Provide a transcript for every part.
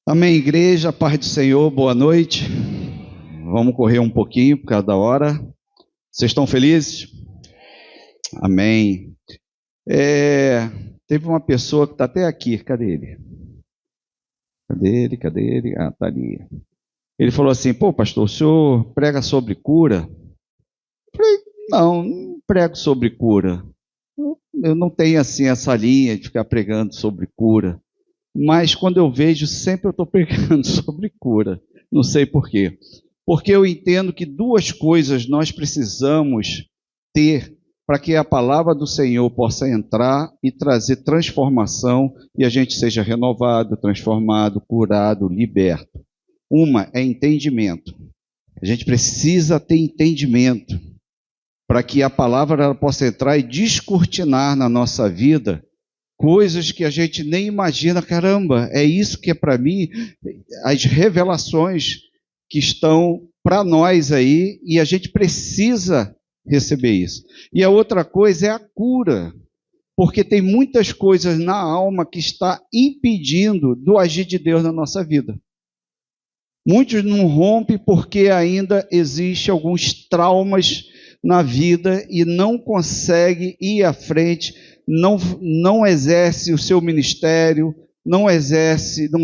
Amém, igreja, paz do Senhor, boa noite. Vamos correr um pouquinho por causa da hora. Vocês estão felizes? Amém. Teve uma pessoa que está até aqui, cadê ele? Cadê ele? Ah, está ali. Ele falou assim, pô, pastor, o senhor prega sobre cura? Eu falei, não prego sobre cura. Eu não tenho assim essa linha de ficar pregando sobre cura. Mas quando eu vejo, sempre eu estou pregando sobre cura. Não sei por quê. Porque eu entendo que duas coisas nós precisamos ter para que a palavra do Senhor possa entrar e trazer transformação e a gente seja renovado, transformado, curado, liberto. Uma é entendimento. A gente precisa ter entendimento para que a palavra possa entrar e descortinar na nossa vida coisas que a gente nem imagina. Caramba, é isso que é para mim, as revelações que estão para nós aí, e a gente precisa receber isso. E a outra coisa é a cura, porque tem muitas coisas na alma que está impedindo do agir de Deus na nossa vida. Muitos não rompem porque ainda existe alguns traumas na vida e não consegue ir à frente, não exerce o seu ministério, não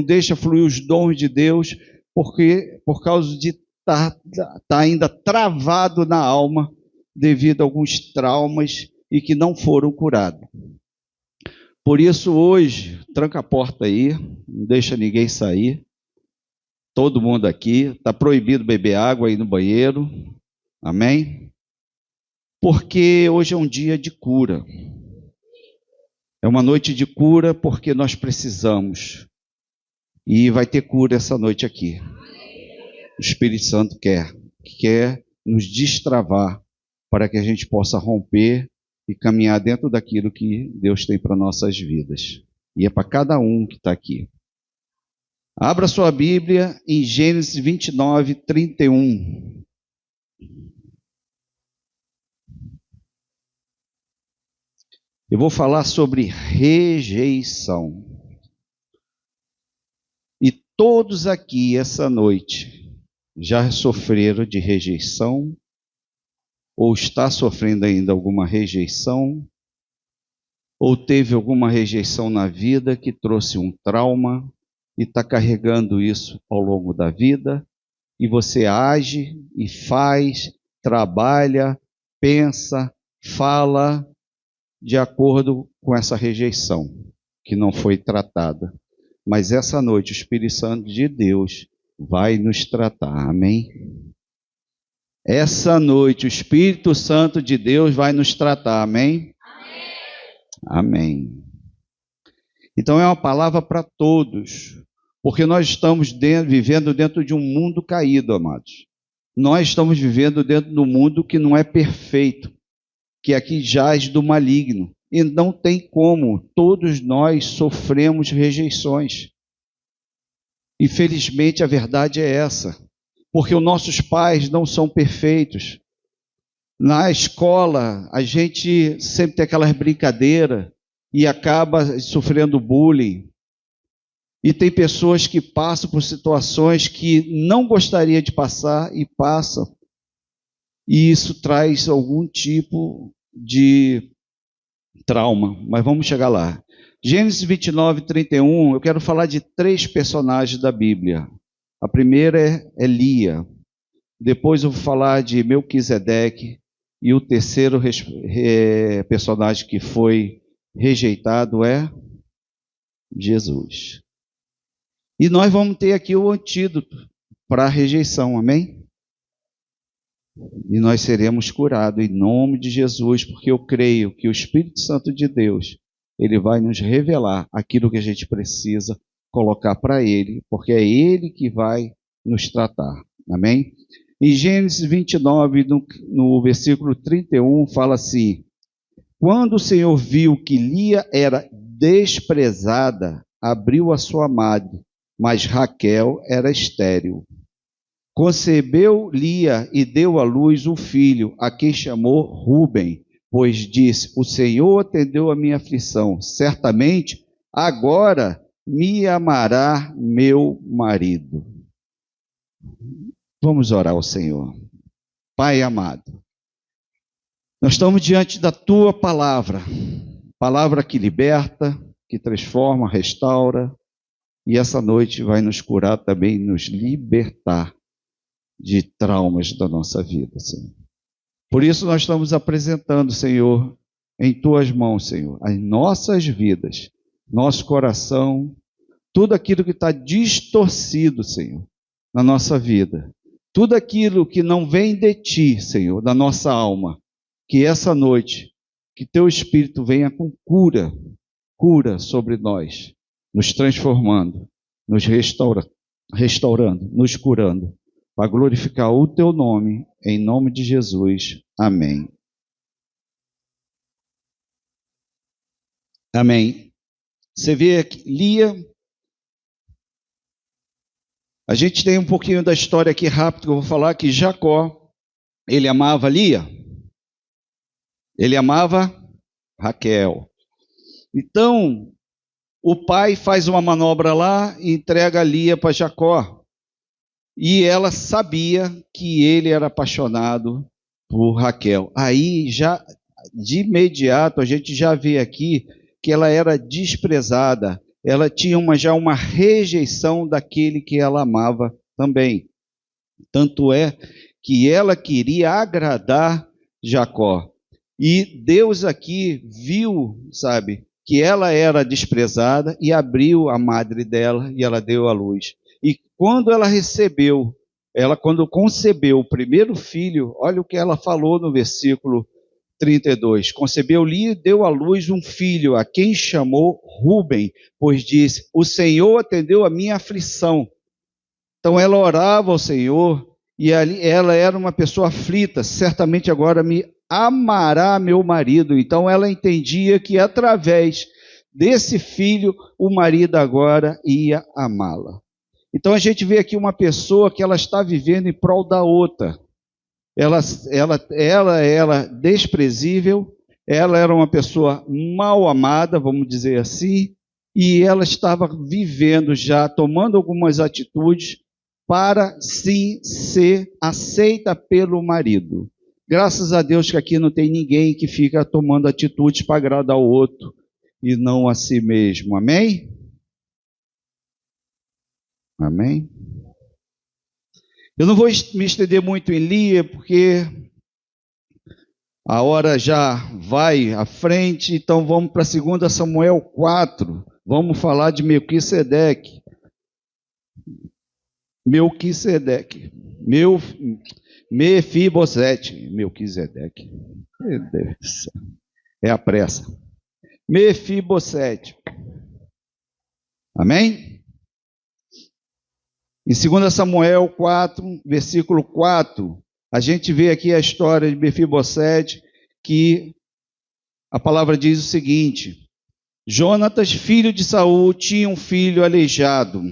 deixa fluir os dons de Deus, porque por causa de estar ainda travado na alma devido a alguns traumas e que não foram curados. Por isso hoje, tranca a porta aí, não deixa ninguém sair. Todo mundo aqui, está proibido beber água aí no banheiro, amém? Porque hoje é um dia de cura. É uma noite de cura porque nós precisamos. E vai ter cura essa noite aqui. O Espírito Santo quer nos destravar para que a gente possa romper e caminhar dentro daquilo que Deus tem para nossas vidas. E é para cada um que está aqui. Abra sua Bíblia em Gênesis 29, 31. Eu vou falar sobre rejeição. E todos aqui essa noite já sofreram de rejeição, ou está sofrendo ainda alguma rejeição, ou teve alguma rejeição na vida que trouxe um trauma e está carregando isso ao longo da vida, e você age e faz, trabalha, pensa, fala de acordo com essa rejeição que não foi tratada. Mas essa noite o Espírito Santo de Deus vai nos tratar, amém? Essa noite o Espírito Santo de Deus vai nos tratar, amém? Amém. Então é uma palavra para todos, porque nós estamos vivendo dentro de um mundo caído, amados. Nós estamos vivendo dentro de um mundo que não é perfeito, que aqui jaz do maligno. E não tem como, todos nós sofremos rejeições. Infelizmente a verdade é essa, porque os nossos pais não são perfeitos. Na escola a gente sempre tem aquelas brincadeiras e acaba sofrendo bullying. E tem pessoas que passam por situações que não gostaria de passar e passam. E isso traz algum tipo de trauma, mas vamos chegar lá. Gênesis 29, 31, eu quero falar de 3 personagens da Bíblia. A primeira é Lia, depois eu vou falar de Melquisedeque, e o terceiro personagem que foi rejeitado é Jesus. E nós vamos ter aqui o antídoto para a rejeição, amém? E nós seremos curados em nome de Jesus, porque eu creio que o Espírito Santo de Deus, ele vai nos revelar aquilo que a gente precisa colocar para ele, porque é ele que vai nos tratar, amém? Em Gênesis 29, no versículo 31, fala assim: quando o Senhor viu que Lia era desprezada, abriu a sua madre, mas Raquel era estéril. Concebeu Lia e deu à luz um filho, a quem chamou Ruben, pois disse: o Senhor atendeu a minha aflição. Certamente, agora me amará meu marido. Vamos orar ao Senhor. Pai amado, nós estamos diante da Tua palavra, palavra que liberta, que transforma, restaura, e essa noite vai nos curar também, nos libertar de traumas da nossa vida, Senhor. Por isso nós estamos apresentando, Senhor, em Tuas mãos, Senhor, as nossas vidas, nosso coração, tudo aquilo que está distorcido, Senhor, na nossa vida. Tudo aquilo que não vem de Ti, Senhor, da nossa alma, que essa noite, que Teu Espírito venha com cura sobre nós, nos transformando, nos restaurando, nos curando, para glorificar o Teu nome, em nome de Jesus. Amém. Amém. Você vê aqui, Lia. A gente tem um pouquinho da história aqui rápido, que eu vou falar que Jacó, ele amava Lia. Ele amava Raquel. Então, o pai faz uma manobra lá e entrega Lia para Jacó. E ela sabia que ele era apaixonado por Raquel. Aí, já de imediato, a gente já vê aqui que ela era desprezada. Ela tinha já uma rejeição daquele que ela amava também. Tanto é que ela queria agradar Jacó. E Deus aqui viu, sabe, que ela era desprezada e abriu a madre dela e ela deu à luz. E quando ela quando concebeu o primeiro filho, olha o que ela falou no versículo 32. Concebeu-lhe e deu à luz um filho, a quem chamou Ruben, pois disse, o Senhor atendeu a minha aflição. Então ela orava ao Senhor e ali ela era uma pessoa aflita, certamente agora me amará meu marido. Então ela entendia que através desse filho o marido agora ia amá-la. Então a gente vê aqui uma pessoa que ela está vivendo em prol da outra. Ela era desprezível, ela era uma pessoa mal amada, vamos dizer assim, e ela estava vivendo já, tomando algumas atitudes para sim ser aceita pelo marido. Graças a Deus que aqui não tem ninguém que fica tomando atitudes para agradar o outro e não a si mesmo. Amém? Amém? Eu não vou me estender muito em Lia, porque a hora já vai à frente, então vamos para 2 Samuel 4. Vamos falar de Melquisedeque. Mefibosete. Melquisedeque. Meu Deus do céu. É a pressa. Mefibosete. Amém? Em 2 Samuel 4, versículo 4, a gente vê aqui a história de Mefibosete, que a palavra diz o seguinte: Jonatas, filho de Saul, tinha um filho aleijado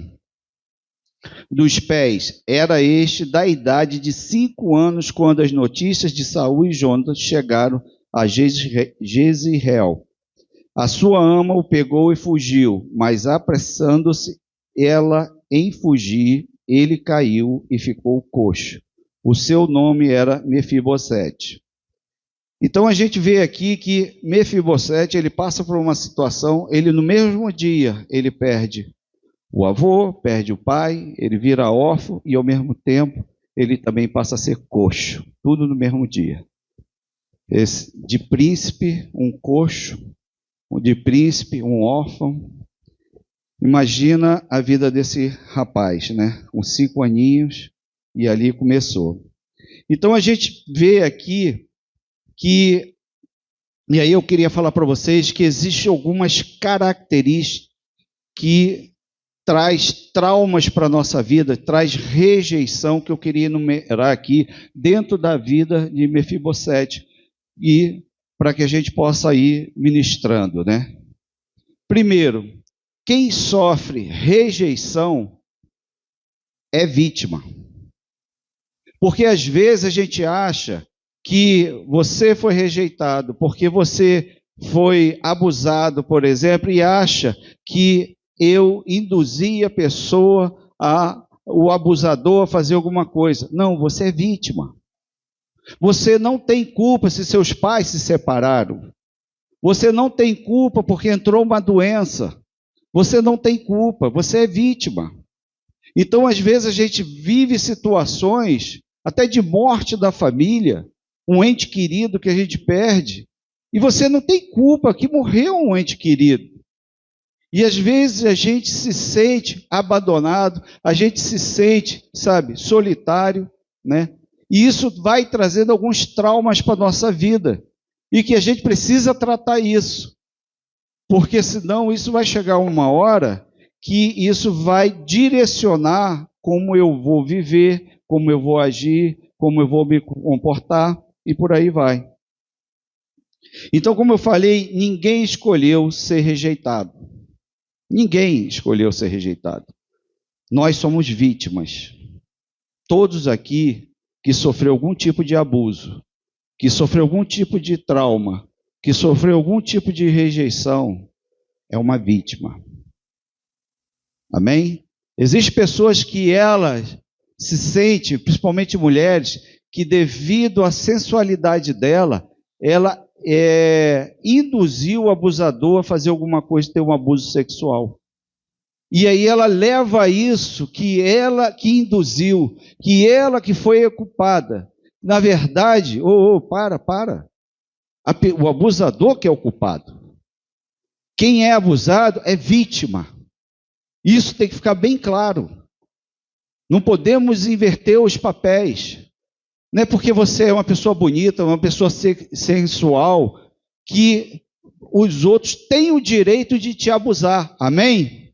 dos pés. Era este da idade de 5 anos, quando as notícias de Saul e Jonatas chegaram a Jezreel. A sua ama o pegou e fugiu, mas apressando-se ela em fugir, ele caiu e ficou coxo. O seu nome era Mefibosete. Então a gente vê aqui que Mefibosete, ele passa por uma situação, ele no mesmo dia, ele perde o avô, perde o pai, ele vira órfão e ao mesmo tempo ele também passa a ser coxo. Tudo no mesmo dia. De príncipe, um coxo, de príncipe, um órfão. Imagina a vida desse rapaz, né? Com 5 aninhos, e ali começou. Então a gente vê aqui que, e aí eu queria falar para vocês que existem algumas características que traz traumas para a nossa vida, traz rejeição, que eu queria enumerar aqui dentro da vida de Mefibosete, e para que a gente possa ir ministrando, né? Primeiro, quem sofre rejeição é vítima. Porque às vezes a gente acha que você foi rejeitado porque você foi abusado, por exemplo, e acha que eu induzi a pessoa, o abusador, a fazer alguma coisa. Não, você é vítima. Você não tem culpa se seus pais se separaram. Você não tem culpa porque entrou uma doença. Você não tem culpa, você é vítima. Então, às vezes, a gente vive situações até de morte da família, um ente querido que a gente perde, e você não tem culpa que morreu um ente querido. E às vezes a gente se sente abandonado, a gente se sente, sabe, solitário, né? E isso vai trazendo alguns traumas para a nossa vida. E que a gente precisa tratar isso. Porque senão isso vai chegar uma hora que isso vai direcionar como eu vou viver, como eu vou agir, como eu vou me comportar e por aí vai. Então, como eu falei, ninguém escolheu ser rejeitado. Ninguém escolheu ser rejeitado. Nós somos vítimas. Todos aqui que sofreu algum tipo de abuso, que sofreu algum tipo de trauma, que sofreu algum tipo de rejeição, é uma vítima. Amém? Existem pessoas que elas se sentem, principalmente mulheres, que devido à sensualidade dela, ela induziu o abusador a fazer alguma coisa, ter um abuso sexual. E aí ela leva isso, que ela que induziu, que ela que foi a culpada. Na verdade, para. O abusador que é o culpado. Quem é abusado é vítima. Isso tem que ficar bem claro. Não podemos inverter os papéis. Não é porque você é uma pessoa bonita, uma pessoa sensual, que os outros têm o direito de te abusar. Amém?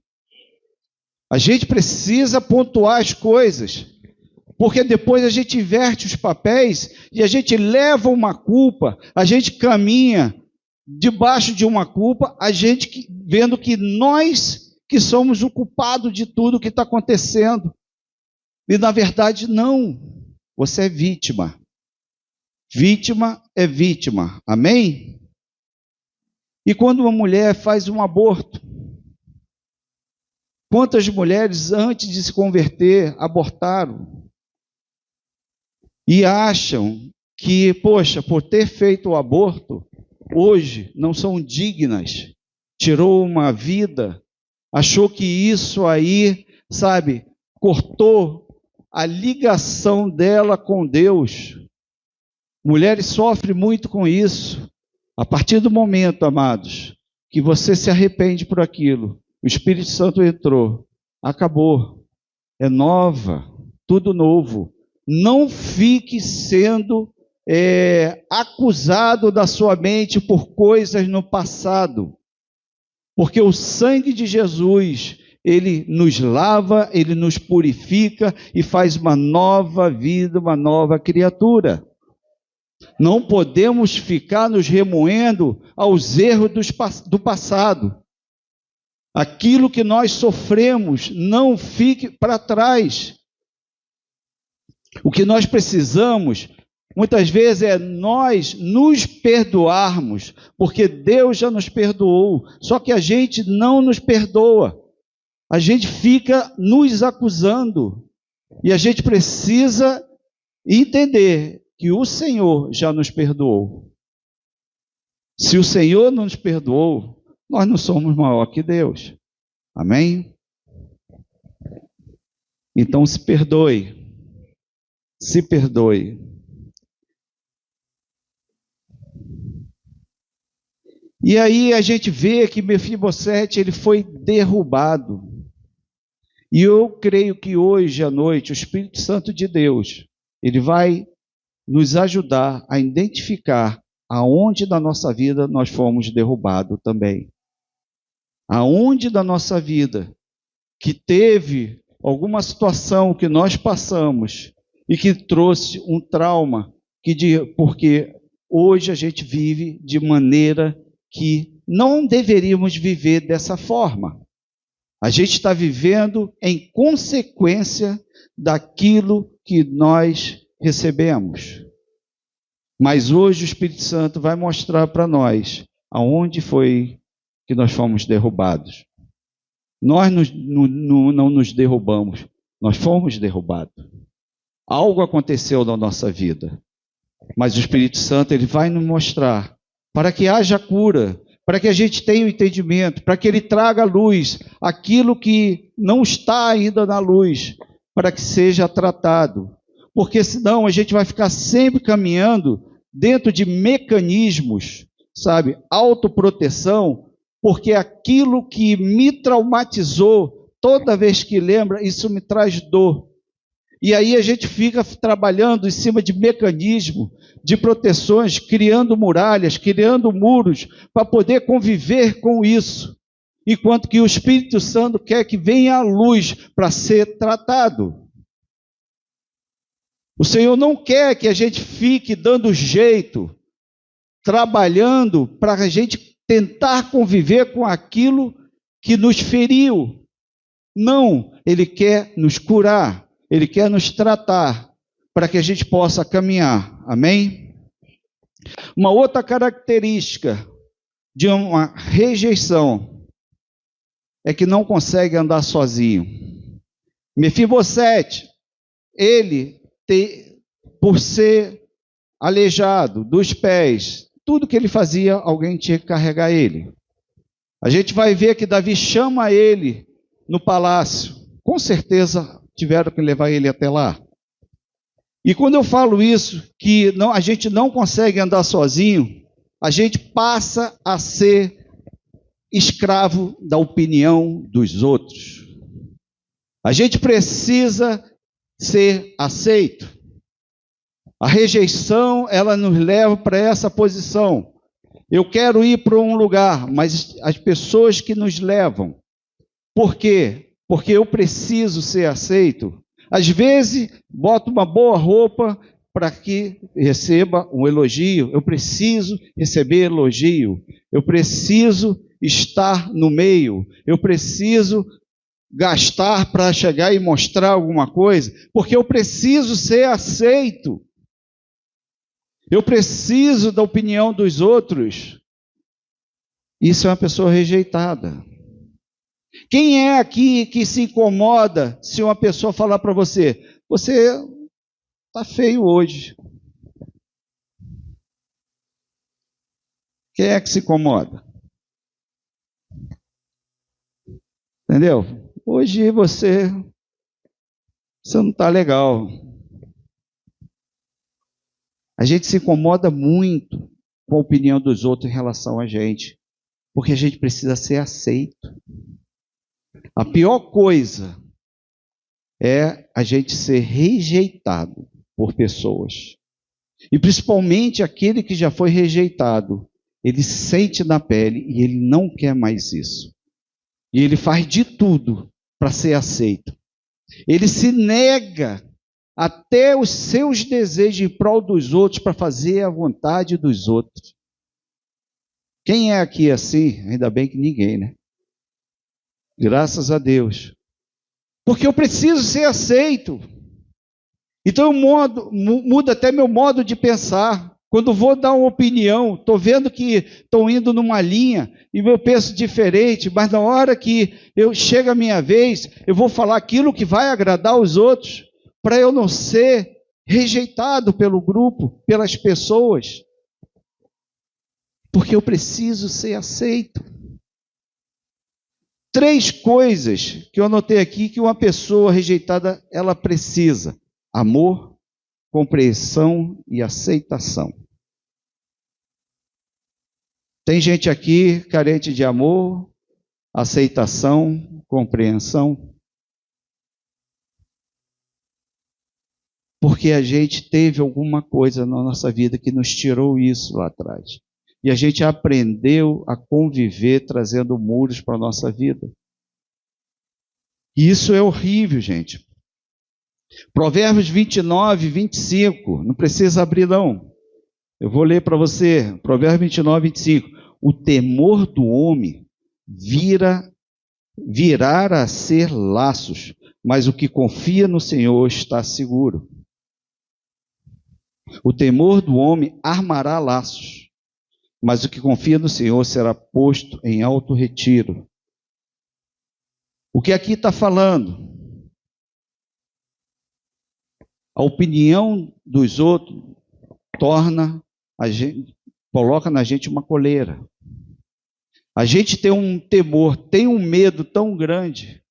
A gente precisa pontuar as coisas, porque depois a gente inverte os papéis e a gente leva uma culpa, a gente caminha debaixo de uma culpa, a gente vendo que nós que somos o culpado de tudo que está acontecendo. E na verdade não, você é vítima. Vítima é vítima, amém? E quando uma mulher faz um aborto, quantas mulheres antes de se converter abortaram? E acham que, poxa, por ter feito o aborto, hoje não são dignas, tirou uma vida, achou que isso aí, sabe, cortou a ligação dela com Deus. Mulheres sofrem muito com isso. A partir do momento, amados, que você se arrepende por aquilo, o Espírito Santo entrou, acabou, é nova, tudo novo. Não fique sendo acusado da sua mente por coisas no passado, porque o sangue de Jesus, ele nos lava, ele nos purifica e faz uma nova vida, uma nova criatura. Não podemos ficar nos remoendo aos erros do passado. Aquilo que nós sofremos, não fique para trás. O que nós precisamos, muitas vezes, é nós nos perdoarmos, porque Deus já nos perdoou, só que a gente não nos perdoa. A gente fica nos acusando, e a gente precisa entender que o Senhor já nos perdoou. Se o Senhor não nos perdoou, nós não somos maior que Deus. Amém? Então se perdoe. Se perdoe. E aí a gente vê que Mefibosete, ele foi derrubado. E eu creio que hoje à noite o Espírito Santo de Deus, ele vai nos ajudar a identificar aonde da nossa vida nós fomos derrubados também. Aonde da nossa vida que teve alguma situação que nós passamos e que trouxe um trauma, porque hoje a gente vive de maneira que não deveríamos viver dessa forma. A gente está vivendo em consequência daquilo que nós recebemos. Mas hoje o Espírito Santo vai mostrar para nós aonde foi que nós fomos derrubados. Nós não nos derrubamos, nós fomos derrubados. Algo aconteceu na nossa vida, mas o Espírito Santo ele vai nos mostrar para que haja cura, para que a gente tenha o entendimento, para que ele traga à luz aquilo que não está ainda na luz, para que seja tratado. Porque senão a gente vai ficar sempre caminhando dentro de mecanismos, sabe, autoproteção, porque aquilo que me traumatizou, toda vez que lembra, isso me traz dor. E aí a gente fica trabalhando em cima de mecanismos, de proteções, criando muralhas, criando muros, para poder conviver com isso. Enquanto que o Espírito Santo quer que venha à luz para ser tratado. O Senhor não quer que a gente fique dando jeito, trabalhando para a gente tentar conviver com aquilo que nos feriu. Não, Ele quer nos curar, Ele quer nos tratar, para que a gente possa caminhar. Amém? Uma outra característica de uma rejeição é que não consegue andar sozinho. Mefibosete, ele, por ser aleijado dos pés, tudo que ele fazia, alguém tinha que carregar ele. A gente vai ver que Davi chama ele no palácio. Com certeza tiveram que levar ele até lá. E quando eu falo isso, que a gente não consegue andar sozinho, a gente passa a ser escravo da opinião dos outros. A gente precisa ser aceito. A rejeição, ela nos leva para essa posição. Eu quero ir para um lugar, mas as pessoas que nos levam. Por quê? Porque eu preciso ser aceito. Às vezes, boto uma boa roupa para que receba um elogio. Eu preciso receber elogio. Eu preciso estar no meio. Eu preciso gastar para chegar e mostrar alguma coisa, porque eu preciso ser aceito. Eu preciso da opinião dos outros. Isso é uma pessoa rejeitada. Quem é aqui que se incomoda se uma pessoa falar para você, você está feio hoje? Quem é que se incomoda? Entendeu? Hoje você não está legal. A gente se incomoda muito com a opinião dos outros em relação a gente, porque a gente precisa ser aceito. A pior coisa é a gente ser rejeitado por pessoas. E principalmente aquele que já foi rejeitado, ele sente na pele e ele não quer mais isso. E ele faz de tudo para ser aceito. Ele se nega até os seus desejos em prol dos outros para fazer a vontade dos outros. Quem é aqui assim? Ainda bem que ninguém, né? Graças a Deus. Porque eu preciso ser aceito. Então muda até meu modo de pensar. Quando vou dar uma opinião, estou vendo que estão indo numa linha e eu penso diferente, mas na hora que chega a minha vez, eu vou falar aquilo que vai agradar os outros, para eu não ser rejeitado pelo grupo, pelas pessoas. Porque eu preciso ser aceito. 3 coisas que eu anotei aqui que uma pessoa rejeitada, ela precisa: amor, compreensão e aceitação. Tem gente aqui carente de amor, aceitação, compreensão. Porque a gente teve alguma coisa na nossa vida que nos tirou isso lá atrás. E a gente aprendeu a conviver trazendo muros para a nossa vida. E isso é horrível, gente. Provérbios 29, 25. Não precisa abrir, não. Eu vou ler para você. Provérbios 29, 25. O temor do homem virá a ser laços, mas o que confia no Senhor está seguro. O temor do homem armará laços, mas o que confia no Senhor será posto em alto retiro. O que aqui está falando? A opinião dos outros torna a gente, coloca na gente uma coleira. A gente tem um temor, tem um medo tão grande,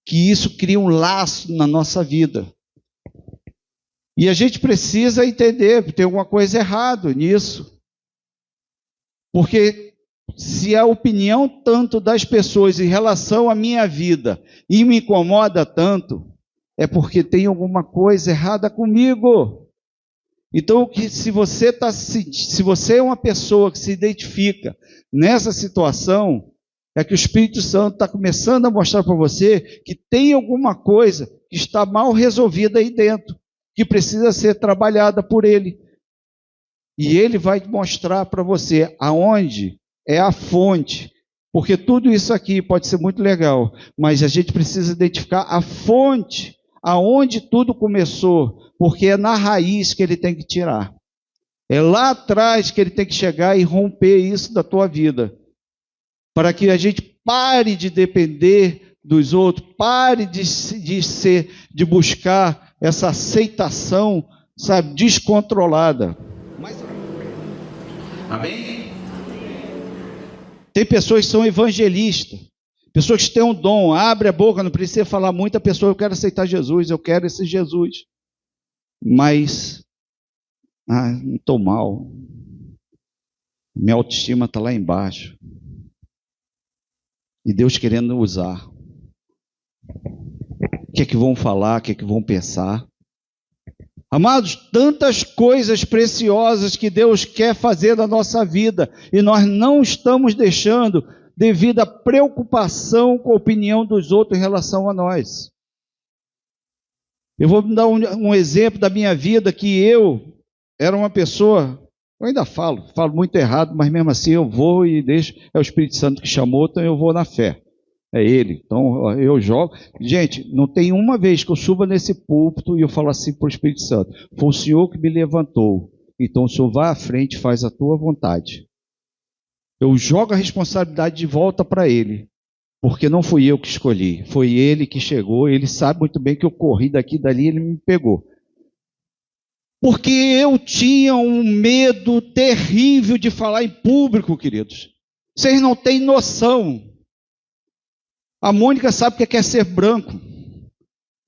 que isso cria um laço na nossa vida. E a gente precisa entender que tem alguma coisa errada nisso. Porque se a opinião tanto das pessoas em relação à minha vida e me incomoda tanto, é porque tem alguma coisa errada comigo. Então, se você é uma pessoa que se identifica nessa situação, é que o Espírito Santo está começando a mostrar para você que tem alguma coisa que está mal resolvida aí dentro, que precisa ser trabalhada por Ele. E Ele vai mostrar para você aonde é a fonte, porque tudo isso aqui pode ser muito legal, mas a gente precisa identificar a fonte, aonde tudo começou, porque é na raiz que Ele tem que tirar. É lá atrás que Ele tem que chegar e romper isso da tua vida, para que a gente pare de depender dos outros, pare de buscar essa aceitação, sabe, descontrolada. Amém? Tem pessoas que são evangelistas, pessoas que têm um dom, abre a boca, não precisa falar muito, a pessoa, eu quero aceitar Jesus, eu quero esse Jesus. Mas, não estou mal, minha autoestima está lá embaixo. E Deus querendo usar. O que é que vão falar, o que é que vão pensar? Amados, tantas coisas preciosas que Deus quer fazer na nossa vida e nós não estamos deixando devido à preocupação com a opinião dos outros em relação a nós. Eu vou dar um exemplo da minha vida, que eu era uma pessoa, eu ainda falo muito errado, mas mesmo assim eu vou e deixo, é o Espírito Santo que chamou, então eu vou na fé. É Ele, então eu jogo. Gente, não tem uma vez que eu suba nesse púlpito e eu falo assim para o Espírito Santo: foi o Senhor que me levantou, então o Senhor vai à frente e faz a tua vontade. Eu jogo a responsabilidade de volta para Ele, porque não fui eu que escolhi, foi Ele que chegou. Ele sabe muito bem que eu corri daqui e dali, Ele me pegou. Porque eu tinha um medo terrível de falar em público, queridos. Vocês não têm noção. A Mônica sabe o que é ser branco.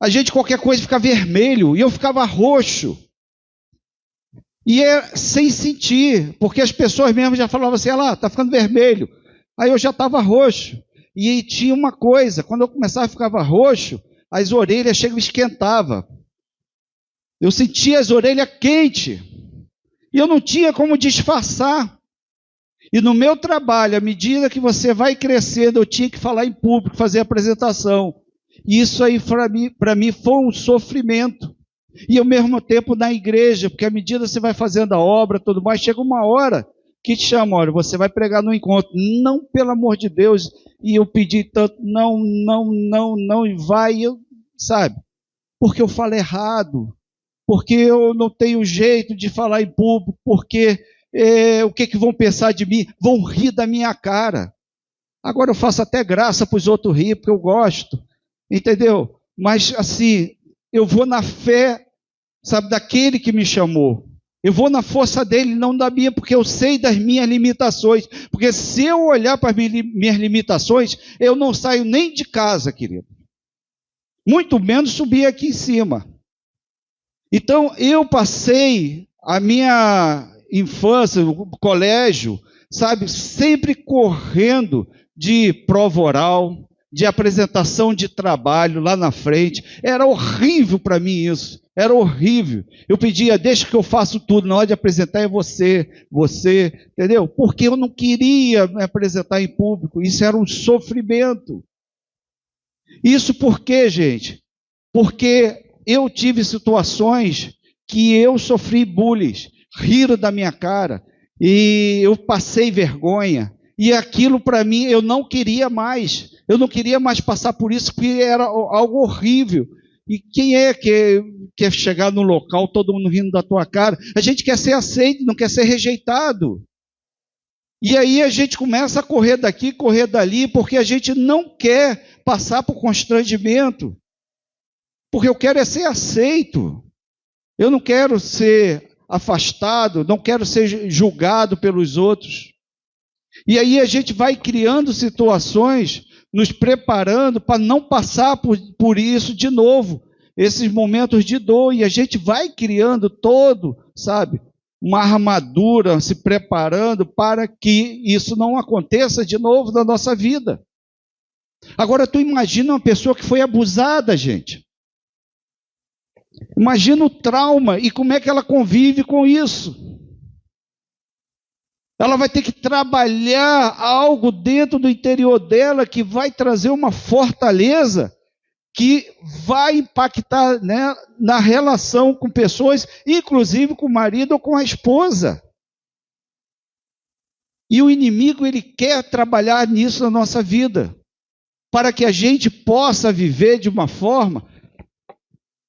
A gente, qualquer coisa, fica vermelho. E eu ficava roxo. E é sem sentir. Porque as pessoas mesmo já falavam assim: olha lá, está ficando vermelho. Aí eu já estava roxo. E tinha uma coisa: quando eu começava a ficar roxo, as orelhas chegam e esquentavam. Eu sentia as orelhas quentes. E eu não tinha como disfarçar. E no meu trabalho, à medida que você vai crescendo, eu tinha que falar em público, fazer apresentação. E isso aí, para mim, foi um sofrimento. E ao mesmo tempo na igreja, porque à medida que você vai fazendo a obra, tudo mais, chega uma hora que te chama: olha, você vai pregar no encontro. Não, pelo amor de Deus. E eu pedi tanto, não, e vai, sabe? Porque eu falo errado. Porque eu não tenho jeito de falar em público, porque o que vão pensar de mim? Vão rir da minha cara. Agora eu faço até graça para os outros rir, porque eu gosto, entendeu? Mas assim, eu vou na fé, sabe, daquele que me chamou. Eu vou na força dele, não da minha, porque eu sei das minhas limitações. Porque se eu olhar para as minhas limitações, eu não saio nem de casa, querido. Muito menos subir aqui em cima. Então, eu passei a minha infância, o colégio, sabe, sempre correndo de prova oral, de apresentação de trabalho lá na frente. Era horrível para mim isso, era horrível. Eu pedia: deixa que eu faço tudo, na hora de apresentar é você, entendeu? Porque eu não queria me apresentar em público, isso era um sofrimento. Isso por quê, gente? Porque eu tive situações que eu sofri bullying, riram da minha cara, e eu passei vergonha, e aquilo para mim eu não queria mais passar por isso, porque era algo horrível. E quem é que quer chegar no local, todo mundo rindo da tua cara? A gente quer ser aceito, não quer ser rejeitado. E aí a gente começa a correr daqui, correr dali, porque a gente não quer passar por constrangimento. Porque eu quero é ser aceito. Eu não quero ser afastado, não quero ser julgado pelos outros. E aí a gente vai criando situações, nos preparando para não passar por isso de novo, esses momentos de dor, e a gente vai criando todo, sabe, uma armadura, se preparando para que isso não aconteça de novo na nossa vida. Agora, tu imagina uma pessoa que foi abusada, gente. Imagina o trauma e como é que ela convive com isso. Ela vai ter que trabalhar algo dentro do interior dela que vai trazer uma fortaleza que vai impactar, né, na relação com pessoas, inclusive com o marido ou com a esposa. E o inimigo, ele quer trabalhar nisso na nossa vida, para que a gente possa viver de uma forma,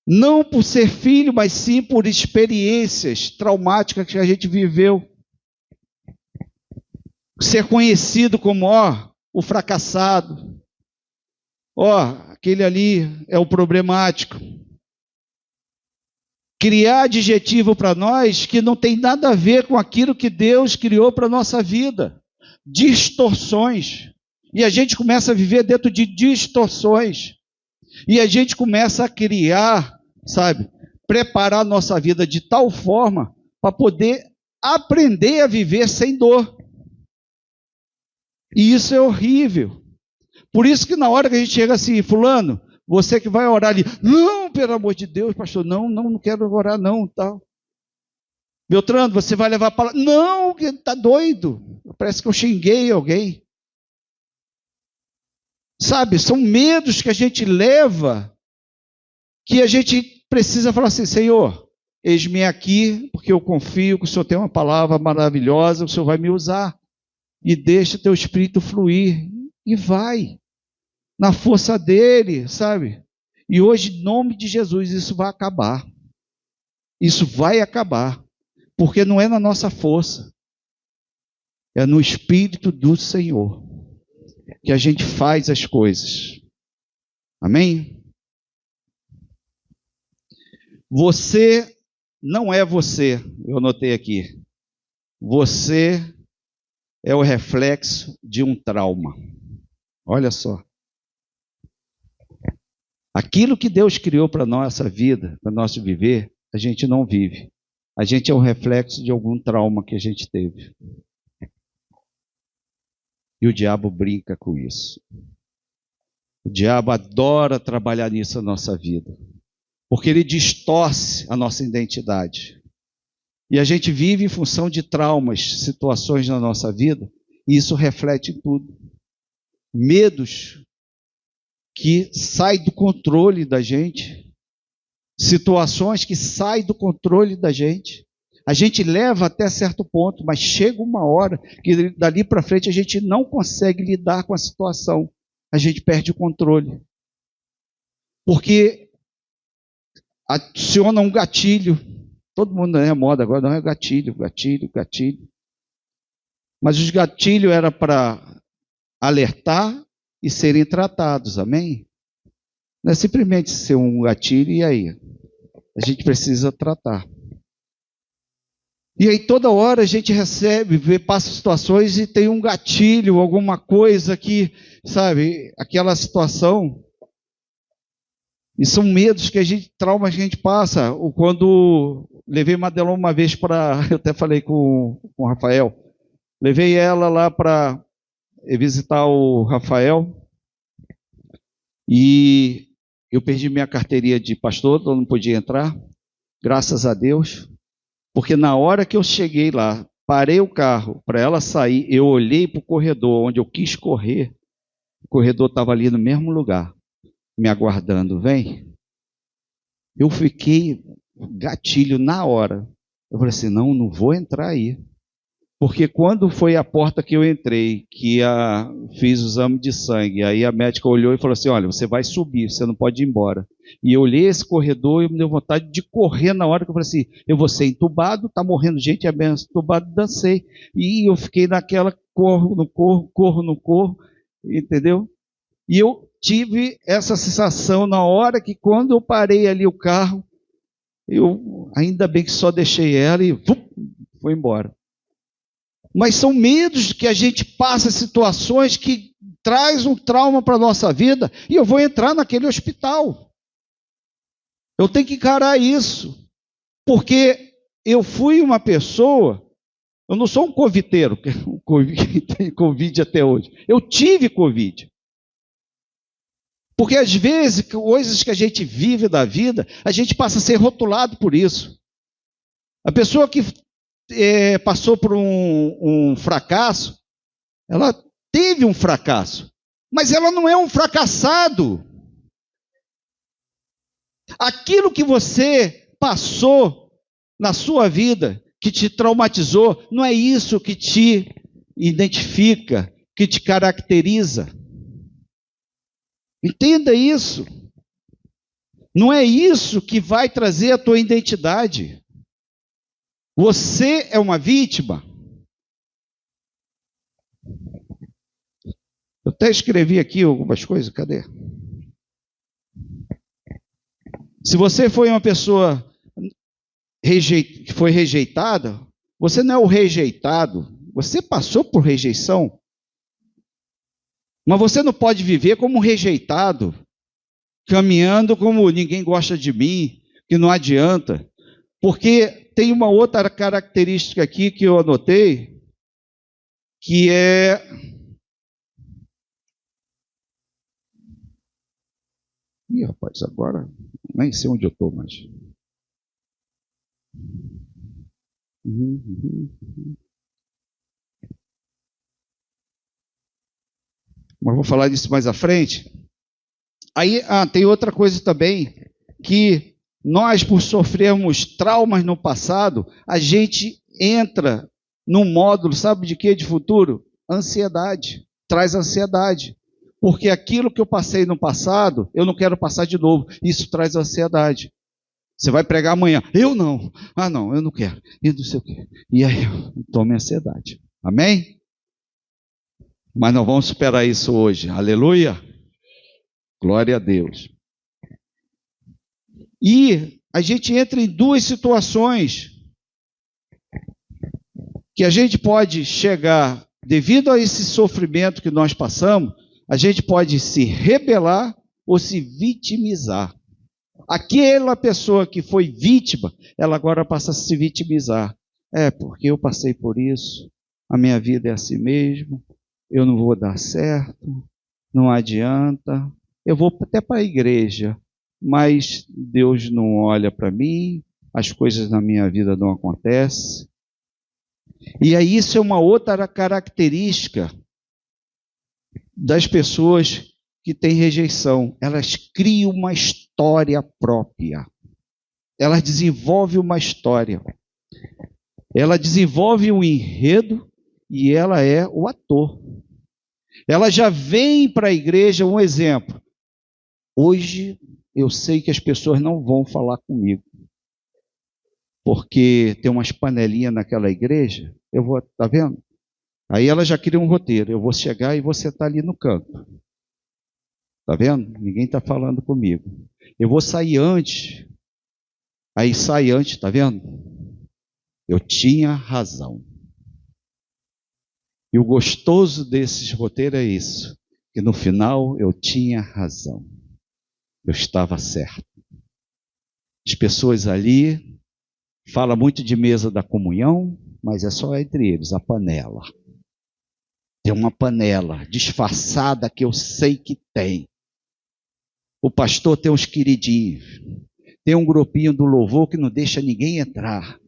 não por ser filho, mas sim por experiências traumáticas que a gente viveu. Ser conhecido como, o fracassado. Aquele ali é o problemático. Criar adjetivo para nós que não tem nada a ver com aquilo que Deus criou para a nossa vida. Distorções. E a gente começa a viver dentro de distorções. E a gente começa a criar, sabe, preparar a nossa vida de tal forma para poder aprender a viver sem dor. E isso é horrível. Por isso que na hora que a gente chega assim, fulano, você que vai orar ali, não, pelo amor de Deus, pastor, não quero orar não, tal. Beltrano, você vai levar a palavra, não, que tá doido, parece que eu xinguei alguém. Sabe, são medos que a gente leva, que a gente precisa falar assim, Senhor, eis-me aqui, porque eu confio que o Senhor tem uma palavra maravilhosa, o Senhor vai me usar, e deixa teu espírito fluir, e vai. Na força dele, sabe? E hoje, em nome de Jesus, isso vai acabar. Isso vai acabar. Porque não é na nossa força. É no Espírito do Senhor que a gente faz as coisas. Amém? Você não é você, eu anotei aqui. Você é o reflexo de um trauma. Olha só. Aquilo que Deus criou para a nossa vida, para nosso viver, a gente não vive. A gente é o reflexo de algum trauma que a gente teve. E o diabo brinca com isso. O diabo adora trabalhar nisso na nossa vida. Porque ele distorce a nossa identidade. E a gente vive em função de traumas, situações na nossa vida, e isso reflete em tudo. Medos que saem do controle da gente, situações que saem do controle da gente. A gente leva até certo ponto, mas chega uma hora que dali para frente a gente não consegue lidar com a situação. A gente perde o controle. Porque aciona um gatilho. Todo mundo é moda agora, não é gatilho. Mas os gatilhos eram para alertar e serem tratados, amém? Não é simplesmente ser um gatilho e aí? A gente precisa tratar. E aí toda hora a gente recebe, passa situações e tem um gatilho, alguma coisa que, sabe, aquela situação. E são medos que a gente, traumas que a gente passa. Quando levei Madelon uma vez eu até falei com o Rafael, levei ela lá para visitar o Rafael e eu perdi minha carteirinha de pastor, então não podia entrar, graças a Deus, porque na hora que eu cheguei lá, parei o carro para ela sair, eu olhei para o corredor onde eu quis correr, o corredor estava ali no mesmo lugar, me aguardando, vem. Eu fiquei gatilho na hora, eu falei assim, não vou entrar aí. Porque quando foi a porta que eu entrei, fiz o exame de sangue, aí a médica olhou e falou assim, olha, você vai subir, você não pode ir embora. E eu olhei esse corredor e me deu vontade de correr na hora que eu falei assim, eu vou ser entubado, está morrendo gente, é bem entubado, dancei. E eu fiquei naquela, corro, não corro, entendeu? E eu tive essa sensação na hora que quando eu parei ali o carro, ainda bem que só deixei ela e foi embora. Mas são medos que a gente passa, situações que traz um trauma para a nossa vida, e eu vou entrar naquele hospital. Eu tenho que encarar isso, porque eu fui uma pessoa, eu não sou um coviteiro, que tem Covid até hoje. Eu tive Covid. Porque às vezes, coisas que a gente vive da vida, a gente passa a ser rotulado por isso. A pessoa que passou por um fracasso, ela teve um fracasso, mas ela não é um fracassado. Aquilo que você passou na sua vida, que te traumatizou, não é isso que te identifica, que te caracteriza. Entenda isso. Não é isso que vai trazer a tua identidade. Você é uma vítima. Eu até escrevi aqui algumas coisas, cadê? Se você foi uma pessoa que foi rejeitada, você não é o rejeitado, você passou por rejeição. Mas você não pode viver como rejeitado, caminhando como ninguém gosta de mim, que não adianta. Porque tem uma outra característica aqui que eu anotei, que é... Ih, rapaz, agora nem sei onde eu estou mais. Mas vou falar disso mais à frente. Aí tem outra coisa também, que nós, por sofrermos traumas no passado, a gente entra num módulo, sabe de quê? De futuro? Ansiedade. Traz ansiedade. Porque aquilo que eu passei no passado, eu não quero passar de novo. Isso traz ansiedade. Você vai pregar amanhã. Eu não. Ah, não, eu não quero. E não sei o quê. E aí eu tomo ansiedade. Amém? Mas não vamos superar isso hoje. Aleluia. Glória a Deus. E a gente entra em duas situações que a gente pode chegar, devido a esse sofrimento que nós passamos, a gente pode se rebelar ou se vitimizar. Aquela pessoa que foi vítima, ela agora passa a se vitimizar. Porque eu passei por isso, a minha vida é assim mesmo, eu não vou dar certo, não adianta, eu vou até para a igreja, mas Deus não olha para mim, as coisas na minha vida não acontecem. E aí isso é uma outra característica das pessoas que têm rejeição. Elas criam uma história própria. Elas desenvolvem uma história. Ela desenvolve um enredo e ela é o ator. Ela já vem para a igreja, um exemplo. Hoje eu sei que as pessoas não vão falar comigo, porque tem umas panelinhas naquela igreja, tá vendo? Aí ela já cria um roteiro, eu vou chegar e vou sentar ali no canto. Tá vendo? Ninguém está falando comigo. Eu vou sair antes, aí sai antes, tá vendo? Eu tinha razão. E o gostoso desses roteiros é isso, que no final eu tinha razão. Eu estava certo. As pessoas ali falam muito de mesa da comunhão, mas é só entre eles, a panela. Tem uma panela disfarçada que eu sei que tem. O pastor tem uns queridinhos. Tem um grupinho do louvor que não deixa ninguém entrar.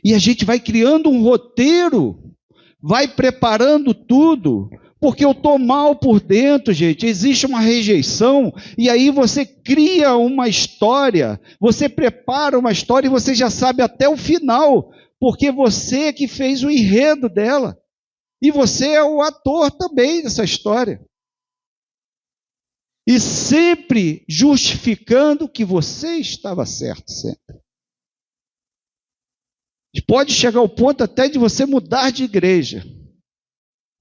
E a gente vai criando um roteiro, vai preparando tudo, porque eu estou mal por dentro, gente. Existe uma rejeição, e aí você cria uma história, você prepara uma história e você já sabe até o final, porque você é que fez o enredo dela. E você é o ator também dessa história. E sempre justificando que você estava certo, sempre. Pode chegar ao ponto até de você mudar de igreja.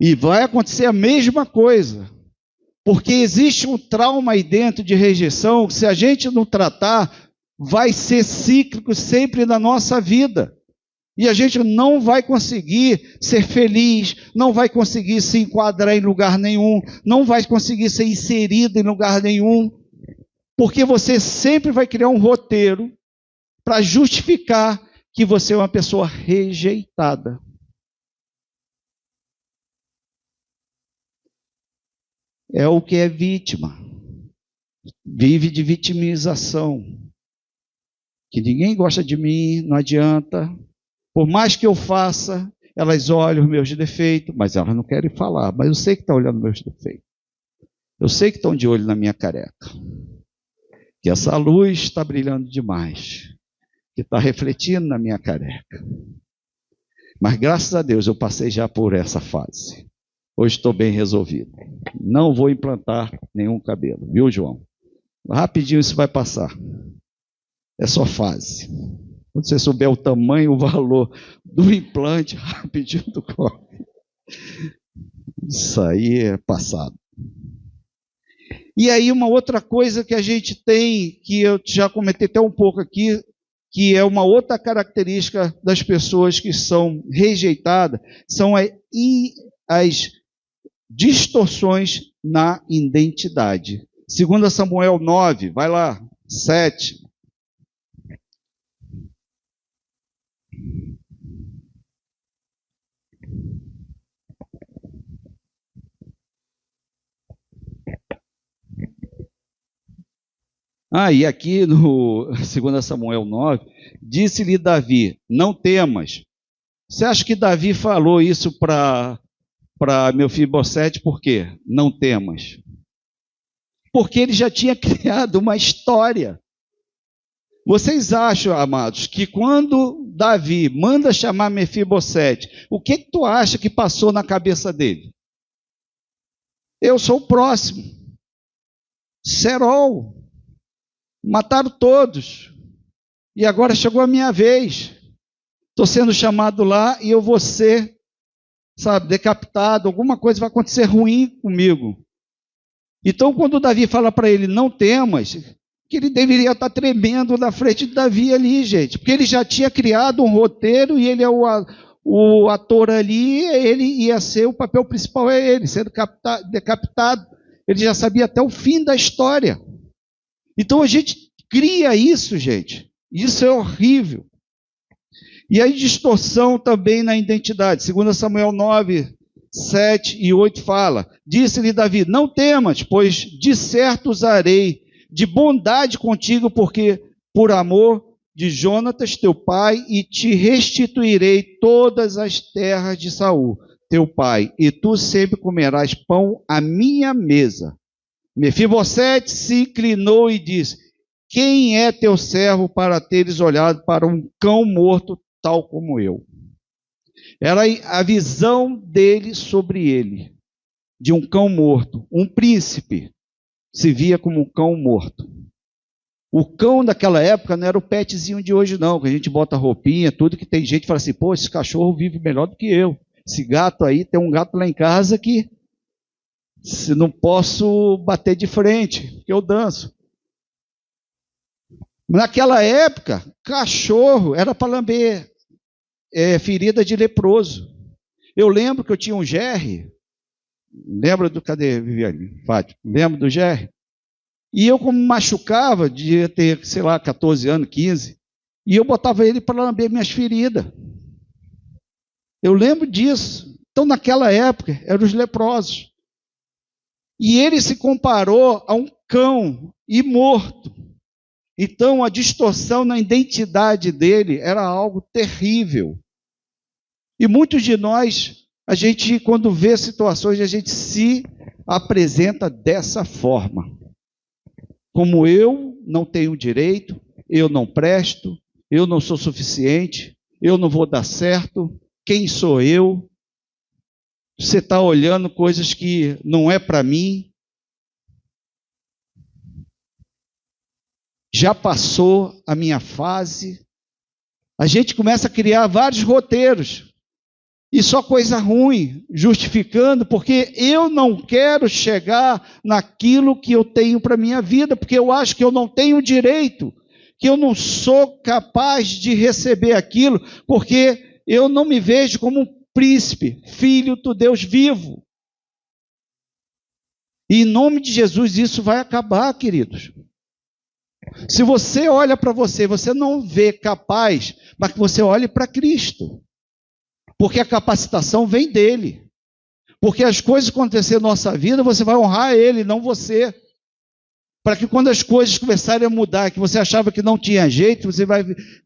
E vai acontecer a mesma coisa. Porque existe um trauma aí dentro de rejeição, que se a gente não tratar, vai ser cíclico sempre na nossa vida. E a gente não vai conseguir ser feliz, não vai conseguir se enquadrar em lugar nenhum, não vai conseguir ser inserido em lugar nenhum, porque você sempre vai criar um roteiro para justificar que você é uma pessoa rejeitada. É o que é vítima. Vive de vitimização. Que ninguém gosta de mim, não adianta. Por mais que eu faça, elas olham os meus defeitos, mas elas não querem falar. Mas eu sei que estão olhando os meus defeitos. Eu sei que estão de olho na minha careca. Que essa luz está brilhando demais. Que está refletindo na minha careca. Mas graças a Deus eu passei já por essa fase. Hoje estou bem resolvido. Não vou implantar nenhum cabelo, viu, João? Rapidinho isso vai passar. É só fase. Quando você souber o tamanho, o valor do implante, rapidinho do corpo. Isso aí é passado. E aí uma outra coisa que a gente tem, que eu já comentei até um pouco aqui, que é uma outra característica das pessoas que são rejeitadas, são as distorções na identidade. 2 Samuel 9, vai lá, 7. E aqui no 2 Samuel 9, disse-lhe Davi, não temas. Você acha que Davi falou isso para Mefibosete por quê? Não temas. Porque ele já tinha criado uma história. Vocês acham, amados, que quando Davi manda chamar Mefibosete, o que tu acha que passou na cabeça dele? Eu sou o próximo. Serol. Mataram todos. E agora chegou a minha vez. Estou sendo chamado lá e eu vou ser, decapitado. Alguma coisa vai acontecer ruim comigo. Então, quando Davi fala para ele, não temas, que ele deveria estar tremendo na frente de Davi ali, gente. Porque ele já tinha criado um roteiro e ele é o ator ali, ele ia ser, o papel principal é ele, sendo decapitado. Ele já sabia até o fim da história. Então a gente cria isso, gente. Isso é horrível. E a distorção também na identidade. 2 Samuel 9, 7 e 8 fala, disse-lhe Davi, não temas, pois de certo usarei de bondade contigo, porque por amor de Jonatas, teu pai, e te restituirei todas as terras de Saul, teu pai, e tu sempre comerás pão à minha mesa. Mefibosete se inclinou e disse, quem é teu servo para teres olhado para um cão morto tal como eu? Era a visão dele sobre ele, de um cão morto. Um príncipe se via como um cão morto. O cão daquela época não era o petzinho de hoje não, que a gente bota roupinha, tudo, que tem gente que fala assim, pô, esse cachorro vive melhor do que eu. Esse gato aí, tem um gato lá em casa que se não posso bater de frente, porque eu danço. Naquela época, cachorro era para lamber ferida de leproso. Eu lembro que eu tinha um Jerry, lembra do, cadê Viviane? Fátima? Lembra do Jerry? E eu, como machucava, devia ter, 14 anos, 15, e eu botava ele para lamber minhas feridas. Eu lembro disso. Então, naquela época, eram os leprosos. E ele se comparou a um cão e morto. Então, a distorção na identidade dele era algo terrível. E muitos de nós, a gente, quando vê situações, a gente se apresenta dessa forma. Como eu não tenho direito, eu não presto, eu não sou suficiente, eu não vou dar certo, quem sou eu? Você está olhando coisas que não é para mim. Já passou a minha fase. A gente começa a criar vários roteiros. E só coisa ruim, justificando, porque eu não quero chegar naquilo que eu tenho para a minha vida, porque eu acho que eu não tenho direito, que eu não sou capaz de receber aquilo, porque eu não me vejo como um príncipe, filho do Deus vivo. E em nome de Jesus isso vai acabar, queridos. Se você olha para você, você não vê capaz, mas que você olhe para Cristo. Porque a capacitação vem dele. Porque as coisas acontecerem na nossa vida, você vai honrar ele, não você. Para que quando as coisas começarem a mudar, que você achava que não tinha jeito,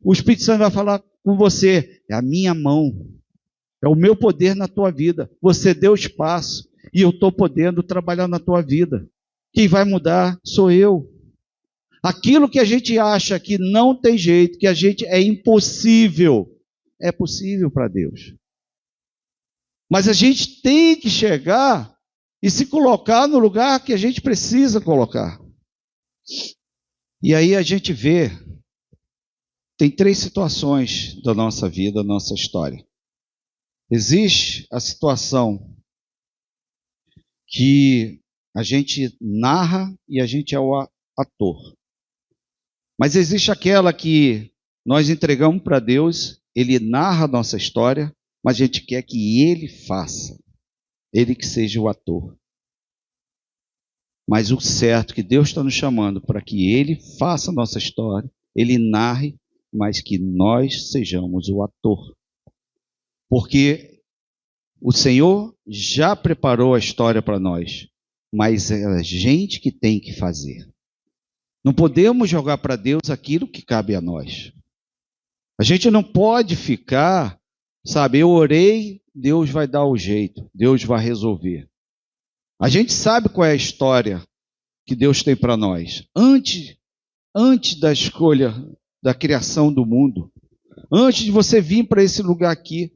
o Espírito Santo vai falar com você. É a minha mão. É o meu poder na tua vida. Você deu espaço. E eu estou podendo trabalhar na tua vida. Quem vai mudar sou eu. Aquilo que a gente acha que não tem jeito, que a gente é impossível, é possível para Deus. Mas a gente tem que chegar e se colocar no lugar que a gente precisa colocar. E aí a gente vê, tem 3 situações da nossa vida, da nossa história. Existe a situação que a gente narra e a gente é o ator. Mas existe aquela que nós entregamos para Deus, Ele narra a nossa história, mas a gente quer que Ele faça, Ele que seja o ator. Mas o certo que Deus está nos chamando para que Ele faça a nossa história, Ele narre, mas que nós sejamos o ator. Porque o Senhor já preparou a história para nós, mas é a gente que tem que fazer. Não podemos jogar para Deus aquilo que cabe a nós. A gente não pode ficar, sabe, eu orei, Deus vai dar o jeito, Deus vai resolver. A gente sabe qual é a história que Deus tem para nós. Antes da escolha, da criação do mundo, antes de você vir para esse lugar aqui,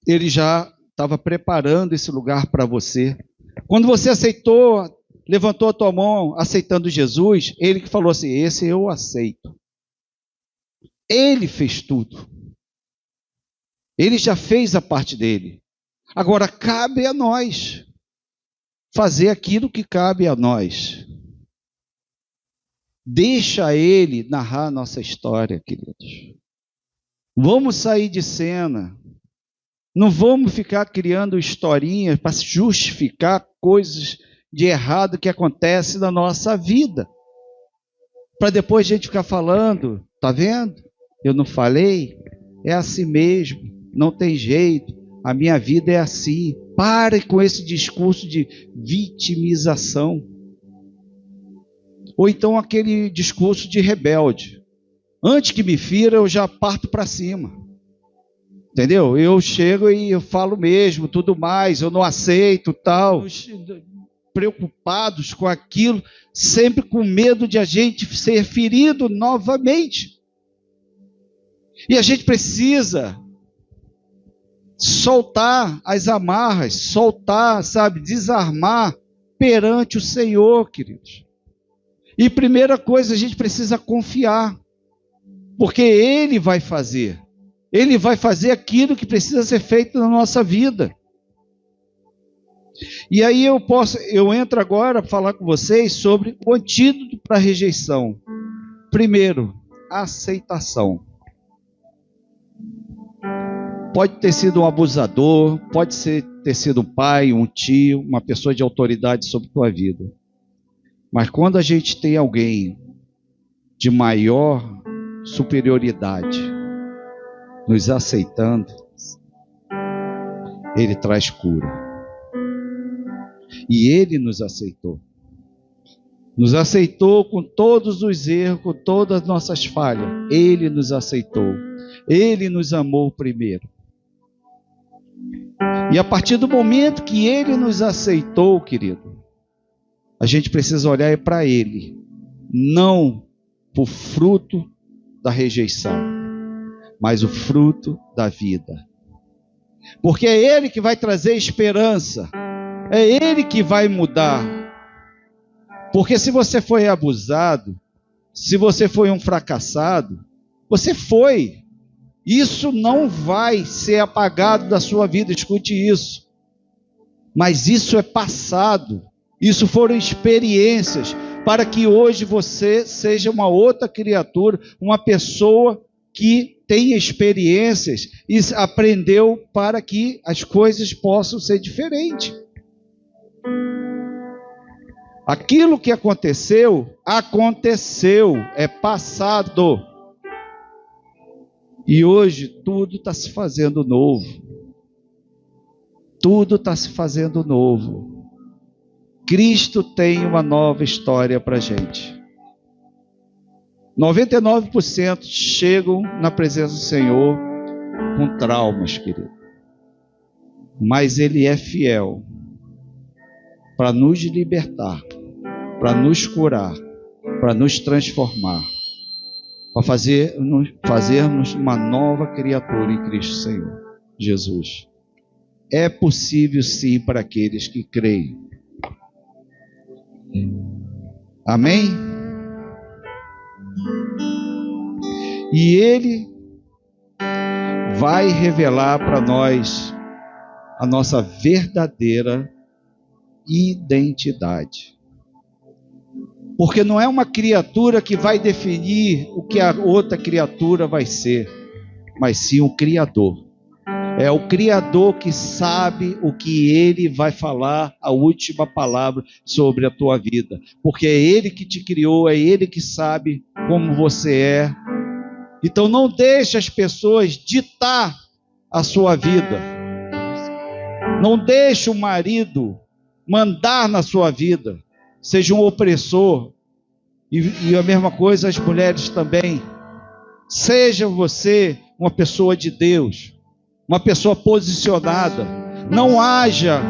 Ele já estava preparando esse lugar para você. Quando você aceitou, levantou a tua mão aceitando Jesus, Ele que falou assim, esse eu aceito. Ele fez tudo. Ele já fez a parte dele. Agora cabe a nós fazer aquilo que cabe a nós. Deixa Ele narrar a nossa história, queridos. Vamos sair de cena. Não vamos ficar criando historinhas para justificar coisas de errado que acontece na nossa vida. Para depois a gente ficar falando, tá vendo? Eu não falei? É assim mesmo, não tem jeito, a minha vida é assim. Pare com esse discurso de vitimização. Ou então aquele discurso de rebelde. Antes que me fira, eu já parto para cima. Entendeu? Eu chego e eu falo mesmo, tudo mais, eu não aceito, tal. Preocupados com aquilo, sempre com medo de a gente ser ferido novamente. E a gente precisa soltar as amarras, soltar, sabe, desarmar perante o Senhor, queridos. E primeira coisa, a gente precisa confiar, porque Ele vai fazer. Ele vai fazer aquilo que precisa ser feito na nossa vida. E aí eu entro agora para falar com vocês sobre o antídoto para a rejeição. Primeiro, aceitação. Pode ter sido um abusador, pode ter sido um pai, um tio, uma pessoa de autoridade sobre a tua vida. Mas quando a gente tem alguém de maior superioridade nos aceitando, Ele traz cura. E Ele nos aceitou. Nos aceitou com todos os erros, com todas as nossas falhas. Ele nos aceitou. Ele nos amou primeiro. E a partir do momento que Ele nos aceitou, querido, a gente precisa olhar para Ele, não para o fruto da rejeição. mas o fruto da vida. Porque é Ele que vai trazer esperança, é Ele que vai mudar. Porque se você foi abusado, se você foi um fracassado, você foi. Isso não vai ser apagado da sua vida, escute isso. Mas isso é passado, isso foram experiências, para que hoje você seja uma outra criatura, uma pessoa que tem experiências e aprendeu para que as coisas possam ser diferentes. Aquilo que aconteceu, é passado. E hoje tudo está se fazendo novo. Tudo está se fazendo novo. Cristo tem uma nova história para a gente. 99% chegam na presença do Senhor com traumas, querido. Mas Ele é fiel para nos libertar, para nos curar, para nos transformar, para fazermos uma nova criatura em Cristo Senhor, Jesus. É possível sim para aqueles que creem. Amém? E Ele vai revelar para nós a nossa verdadeira identidade. Porque não é uma criatura que vai definir o que a outra criatura vai ser, mas sim o Criador. É o Criador que sabe o que Ele vai falar, a última palavra sobre a tua vida. Porque é Ele que te criou, é Ele que sabe como você é. Então não deixe as pessoas ditar a sua vida. Não deixe o marido mandar na sua vida. Seja um opressor. E a mesma coisa as mulheres também. Seja você uma pessoa de Deus. Uma pessoa posicionada. Não haja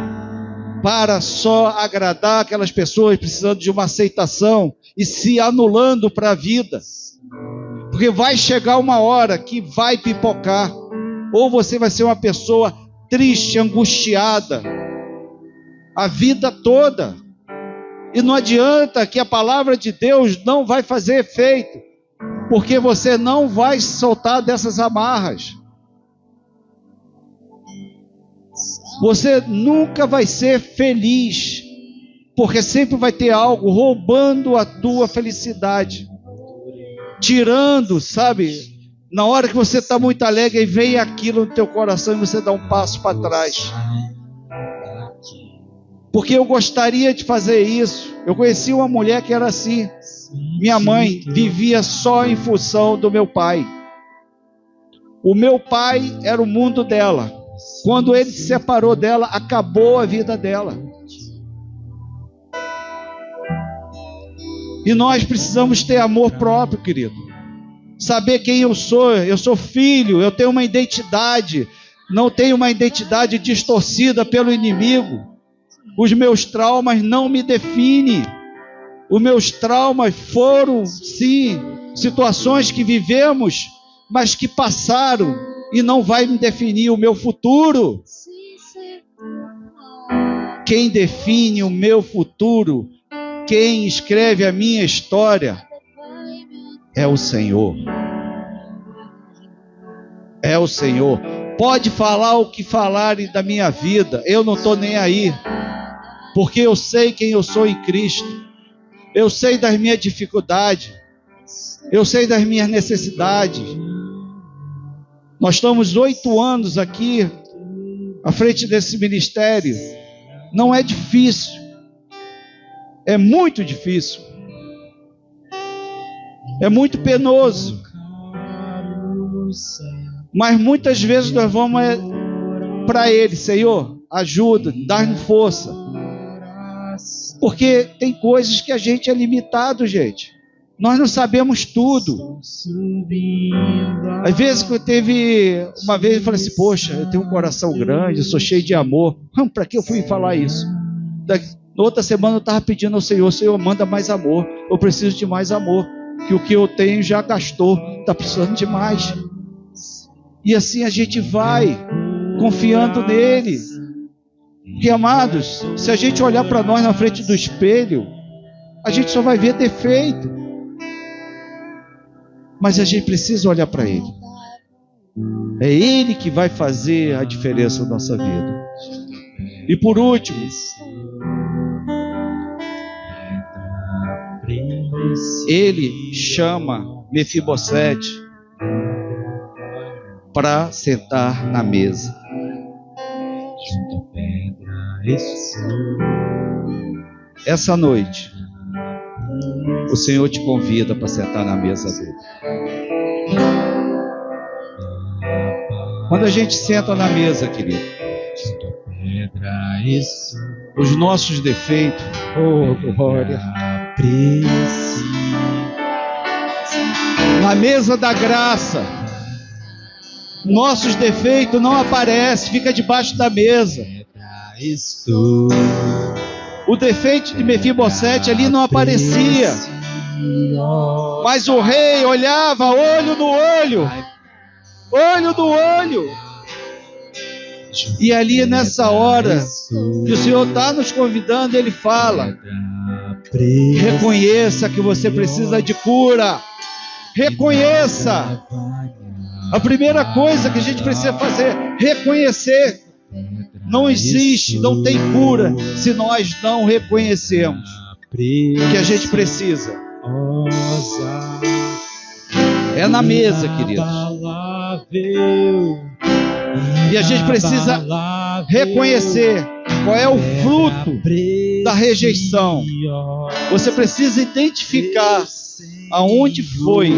para só agradar aquelas pessoas precisando de uma aceitação e se anulando para a vida. Porque vai chegar uma hora que vai pipocar. Ou você vai ser uma pessoa triste, angustiada, a vida toda. E não adianta que a palavra de Deus não vai fazer efeito, porque você não vai se soltar dessas amarras. Você nunca vai ser feliz, porque sempre vai ter algo roubando a tua felicidade. Tirando, sabe, na hora que você está muito alegre e vem aquilo no teu coração e você dá um passo para trás. Porque eu gostaria de fazer isso. Eu conheci uma mulher que era assim. Minha mãe vivia só em função do meu pai. O meu pai era o mundo dela. Quando ele se separou dela, acabou a vida dela. E nós precisamos ter amor próprio, querido. Saber quem eu sou filho, eu tenho uma identidade, não tenho uma identidade distorcida pelo inimigo. Os meus traumas não me definem. Os meus traumas foram, sim, situações que vivemos, mas que passaram e não vai me definir o meu futuro. Quem define o meu futuro, quem escreve a minha história, é o Senhor. É o Senhor. Pode falar o que falarem da minha vida, eu não estou nem aí. Porque eu sei quem eu sou em Cristo. Eu sei das minhas dificuldades. Eu sei das minhas necessidades. Nós estamos 8 anos aqui à frente desse ministério. Não é difícil. É muito difícil. É muito penoso. Mas muitas vezes nós vamos para Ele: Senhor, ajuda, dá-nos força. Porque tem coisas que a gente é limitado, gente. Nós não sabemos tudo. Às vezes uma vez eu falei assim: poxa, eu tenho um coração grande, eu sou cheio de amor. Para que eu fui falar isso? Na outra semana eu estava pedindo ao Senhor: Senhor, manda mais amor. Eu preciso de mais amor. Que o que eu tenho já gastou. Está precisando de mais. E assim a gente vai confiando nele. Porque, amados, se a gente olhar para nós na frente do espelho, a gente só vai ver defeito. Mas a gente precisa olhar para ele. É ele que vai fazer a diferença na nossa vida. E por último, ele chama Mefibosete para sentar na mesa. Essa noite, o Senhor te convida para sentar na mesa dele. Quando a gente senta na mesa, querido, os nossos defeitos, oh glória, na mesa da graça, nossos defeitos não aparecem, fica debaixo da mesa. O defeito de Mefibosete ali não aparecia, mas o rei olhava olho no olho, olho no olho. E ali nessa hora que o Senhor está nos convidando, ele fala: reconheça que você precisa de cura. Reconheça. A primeira coisa que a gente precisa fazer é reconhecer. Não existe, não tem cura se nós não reconhecemos que a gente precisa. É na mesa, queridos. E a gente precisa reconhecer qual é o fruto da rejeição. Você precisa identificar aonde foi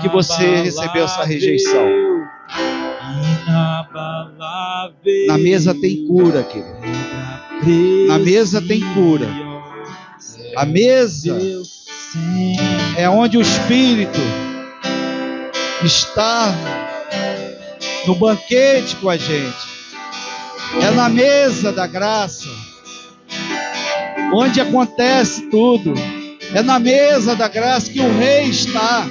que você recebeu essa rejeição. Na mesa tem cura, querido. Na mesa tem cura. A mesa é onde o Espírito está no banquete com a gente. É na mesa da graça onde acontece tudo. É na mesa da graça que o rei está.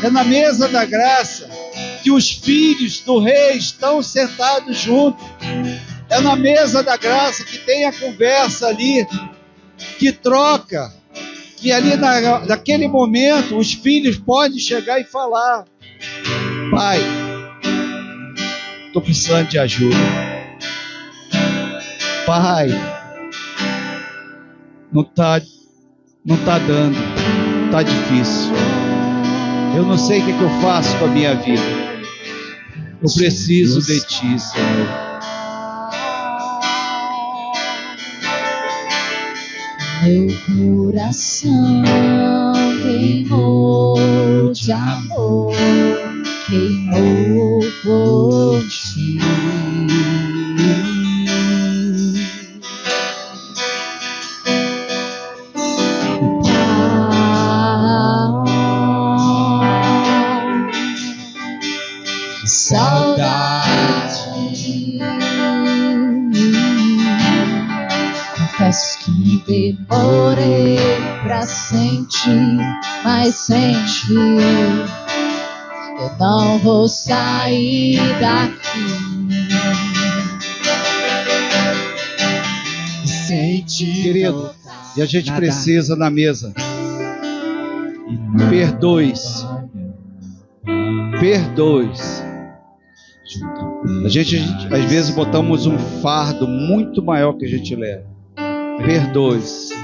É na mesa da graça que os filhos do rei estão sentados juntos. É na mesa da graça que tem a conversa ali, que troca, que ali naquele momento os filhos podem chegar e falar: pai, estou precisando de ajuda. Pai, não tá dando, tá difícil. Eu não sei o que eu faço com a minha vida. Eu preciso de ti, Senhor. Meu coração queimou de amor, queimou por ti. Saudade, confesso que demorei pra sentir, mas senti. Eu não vou sair daqui sentir. Querido, e a gente precisa na mesa. Perdoe-se. Perdoe-se. A gente às vezes botamos um fardo muito maior que a gente leva. Perdoe-se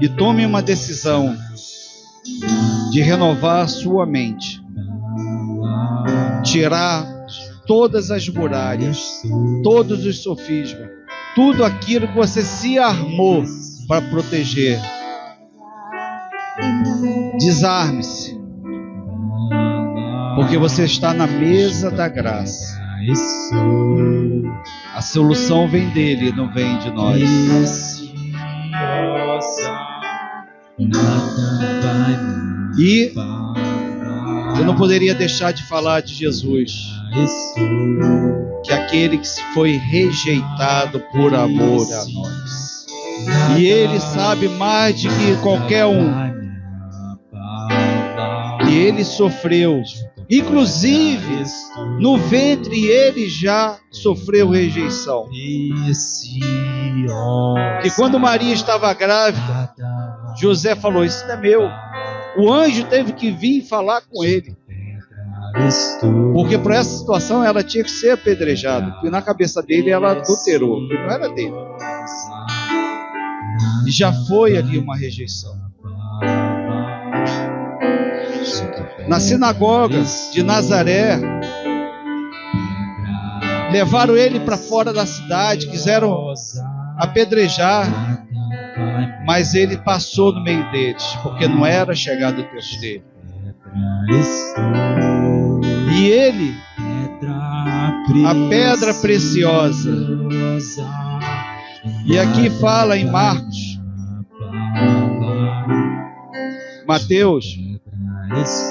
e tome uma decisão de renovar a sua mente, tirar todas as muralhas, todos os sofismas, tudo aquilo que você se armou para proteger. Desarme-se, porque você está na mesa da graça. A solução vem dele, não vem de nós. E eu não poderia deixar de falar de Jesus, que é aquele que foi rejeitado por amor a nós. E ele sabe mais de que qualquer um. E E ele sofreu. Inclusive, no ventre ele já sofreu rejeição. E quando Maria estava grávida, José falou: isso não é meu. O anjo teve que vir falar com ele. Porque por essa situação ela tinha que ser apedrejada. Porque na cabeça dele ela adulterou, porque não era dele. E já foi ali uma rejeição. Na sinagoga de Nazaré, levaram ele para fora da cidade, quiseram apedrejar, mas ele passou no meio deles, porque não era chegado o tempo dele. E ele, a pedra preciosa. E aqui fala em Mateus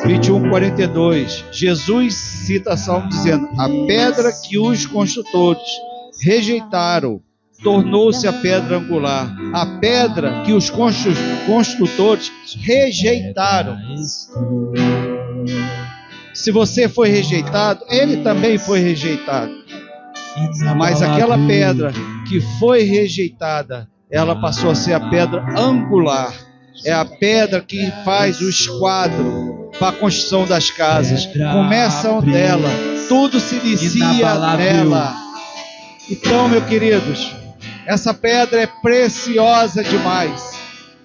21:42, Jesus cita Salmo dizendo: a pedra que os construtores rejeitaram tornou-se a pedra angular. A pedra que os construtores rejeitaram. Se você foi rejeitado, ele também foi rejeitado. Mas aquela pedra que foi rejeitada, ela passou a ser a pedra angular. É a pedra que faz o esquadro para a construção das casas. Começam dela, tudo se inicia nela. Então, meus queridos, essa pedra é preciosa demais.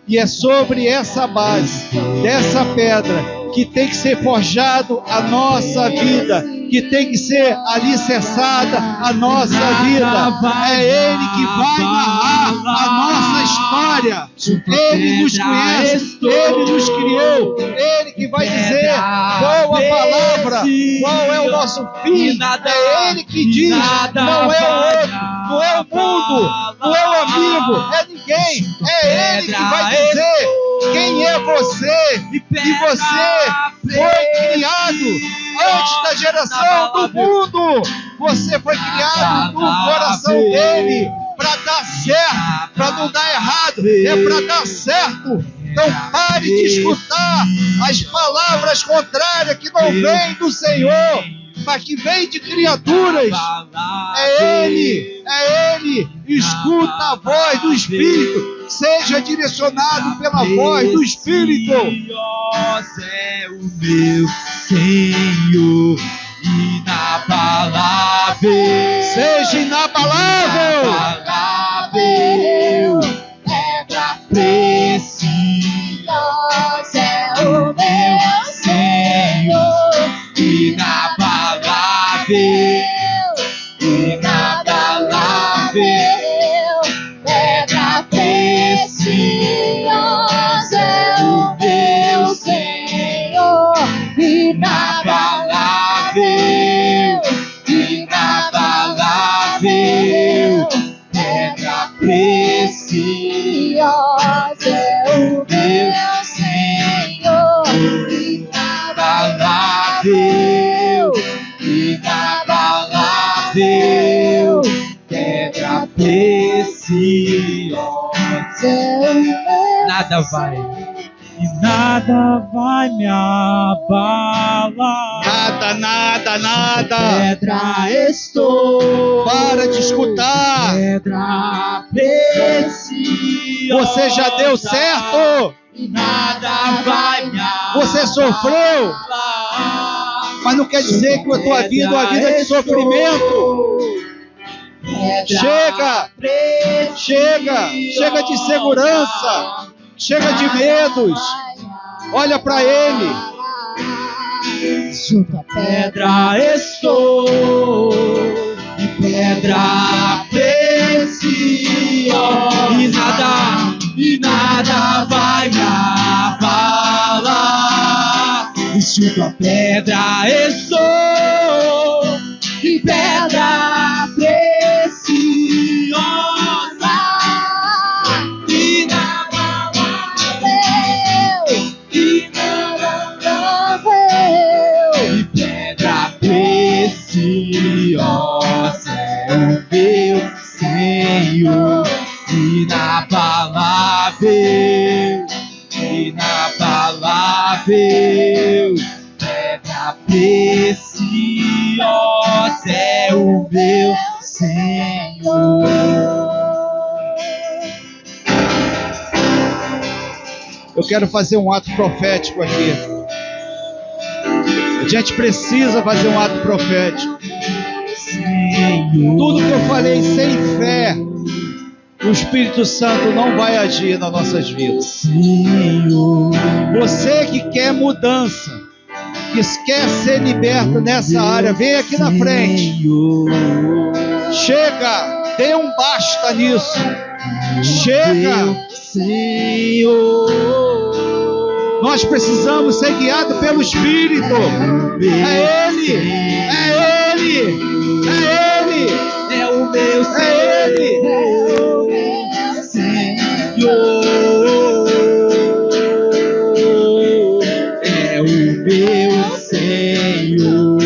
E é sobre essa base, dessa pedra, que tem que ser forjado a nossa vida, que tem que ser alicerçada a nossa vida. É Ele que vai narrar a nossa história. Ele nos conhece, Ele nos criou, Ele que vai dizer qual a palavra, qual é o nosso fim. É Ele que diz, não é o outro, não é o mundo, não é o amigo, é ninguém. É Ele que vai dizer quem é você. E você foi criado antes da geração do mundo. Você foi criado no coração dele para dar certo, para não dar errado, é para dar certo. Então pare de escutar as palavras contrárias que não vêm do Senhor, mas que vêm de criaturas. É Ele. Escuta a voz do Espírito. Seja direcionado pela voz do Espírito. Deus é o meu Senhor, inabalável. Seja inabalável. Inabalável, pedra preciosa é o meu Senhor, inabalável, inabalável, pedra preciosa é o meu Senhor, inabalável, inabalável, pedra preciosa é o meu Senhor, inabalável, inabalável, pedra preciosa é o meu. Nada vai. E nada vai me abalar. Nada. Pedra estou. Para de escutar. Pedra preciosa. Você já deu certo. E nada vai me abalar. Você sofreu. Mas não quer dizer que a tua vida é uma vida de sofrimento. Chega de insegurança. Chega de medos. Olha para Ele. Junto à pedra estou, e pedra preciosa, e nada vai me abalar. Junto à pedra estou, e pedra preciosa, preciosa é o meu Senhor, inabalável, inabalável, preciosa é o meu Senhor. Eu quero fazer um ato profético aqui. A gente precisa fazer um ato profético. Tudo que eu falei sem fé, o Espírito Santo não vai agir nas nossas vidas. Você que quer mudança, que quer ser liberto nessa área, vem aqui na frente. Chega, dê um basta nisso. Chega. Nós precisamos ser guiados pelo Espírito. É Ele, é Ele, é Ele, É o meu Senhor. é Ele. É o meu Senhor.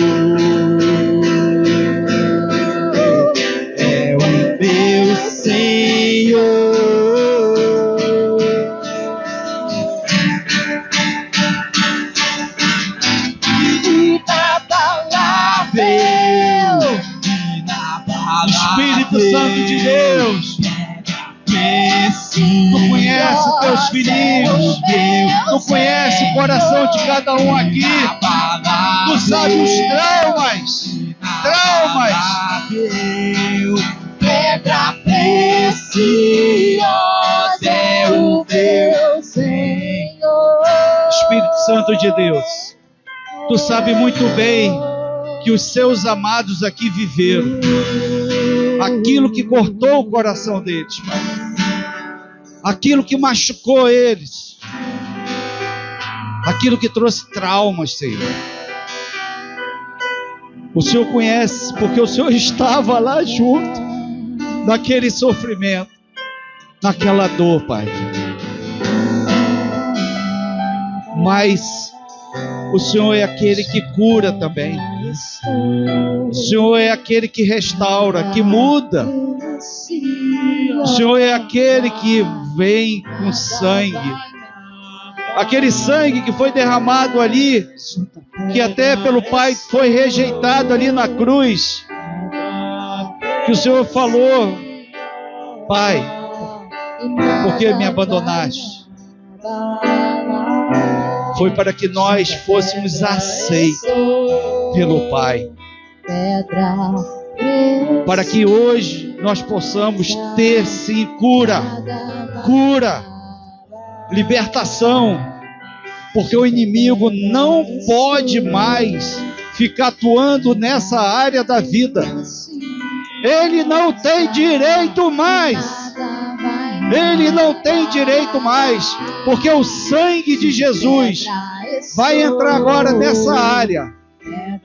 É o meu Senhor. Espírito Santo de Deus, Tu conhece os teus filhinhos, Tu conhece o coração de cada um aqui, Tu sabe os traumas, Pedra preciosa é o meu Senhor. Espírito Santo de Deus, Tu sabe muito bem que os seus amados aqui viveram aquilo que cortou o coração deles, Pai, aquilo que machucou eles, aquilo que trouxe traumas, Senhor. O Senhor conhece, porque o Senhor estava lá junto, naquele sofrimento, naquela dor, Pai. Mas o Senhor é aquele que cura também. O Senhor é aquele que restaura, que muda. O Senhor é aquele que vem com sangue. Aquele sangue que foi derramado ali, que até pelo Pai foi rejeitado ali na cruz. Que o Senhor falou: Pai, por que me abandonaste? Foi para que nós fôssemos aceitos pelo Pai. Para que hoje nós possamos ter sim cura, libertação, porque o inimigo não pode mais ficar atuando nessa área da vida. Ele não tem direito mais. Ele não tem direito mais, porque o sangue de Jesus vai entrar agora nessa área,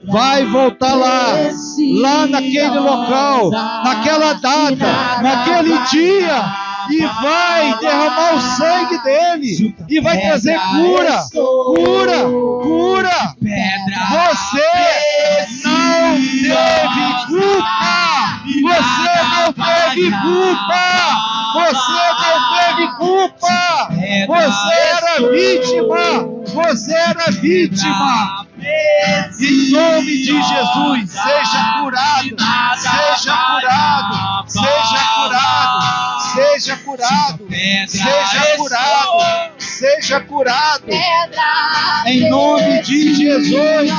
vai voltar lá naquele local, naquela data, naquele dia, e vai derramar o sangue dele, e vai trazer cura. Você não teve culpa. Você não teve culpa. Você era vítima. Em nome de Jesus, seja curado. Em nome de Jesus.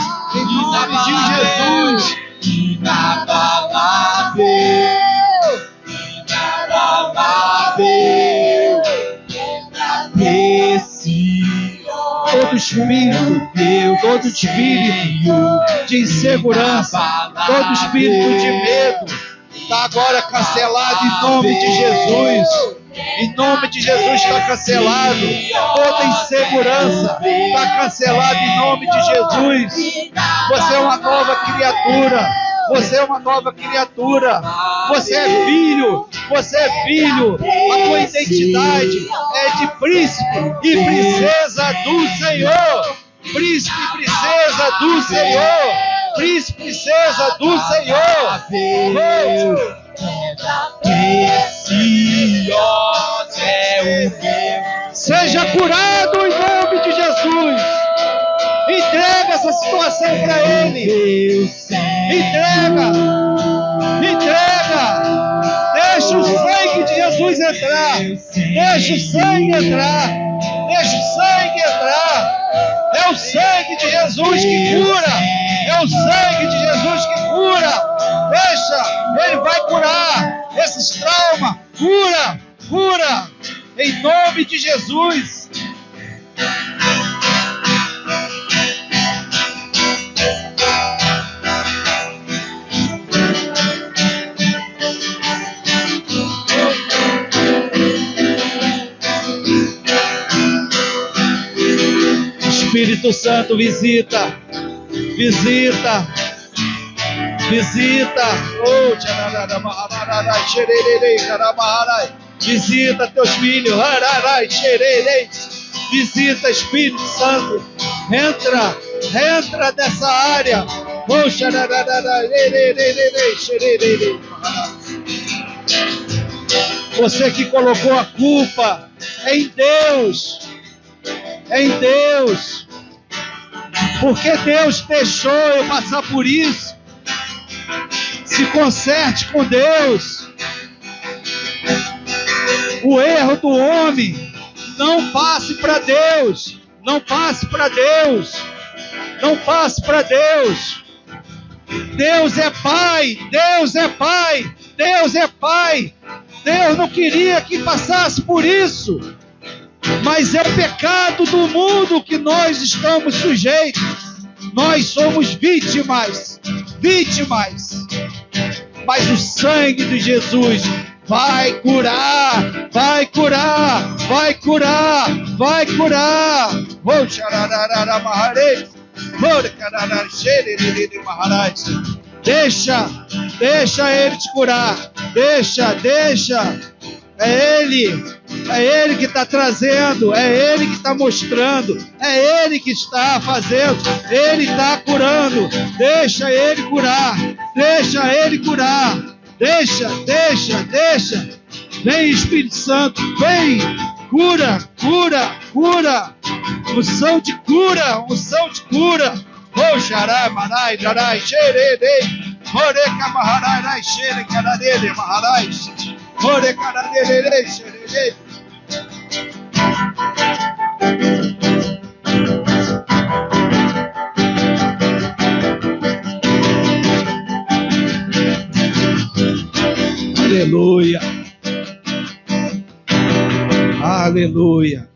Todo espírito de insegurança, todo espírito de medo, está agora cancelado em nome de Jesus. Em nome de Jesus está cancelado. Toda insegurança está cancelada em nome de Jesus. Você é uma nova criatura. Você é filho. A tua identidade é de príncipe e princesa do Senhor. Príncipe e princesa do Senhor. Seja curado em nome de Jesus. Entrega essa situação para Ele. Entrega. Deixa o sangue de Jesus entrar. Deixa o sangue entrar. É o sangue de Jesus que cura. É o sangue de Jesus que cura. Deixa, Ele vai curar esses traumas. Cura. Em nome de Jesus. Espírito Santo, visita. Visita teus filhos. Visita, Espírito Santo. Entra nessa área. Você que colocou a culpa em Deus. Porque Deus deixou eu passar por isso. Se conserte com Deus. O erro do homem, não passe para Deus. Deus é Pai. Deus não queria que passasse por isso. Mas é o pecado do mundo que nós estamos sujeitos. Nós somos vítimas. Mas o sangue de Jesus vai curar. Deixa Ele te curar. Deixa. É Ele que está trazendo, é Ele que está mostrando, é Ele que está fazendo, Ele está curando. Deixa Ele curar. Deixa. Vem, Espírito Santo, vem. Cura. Unção de cura. Oh, xarai, marai, jarai, xerei, moreca, maharai, xere, cararele, maharai. Aleluia.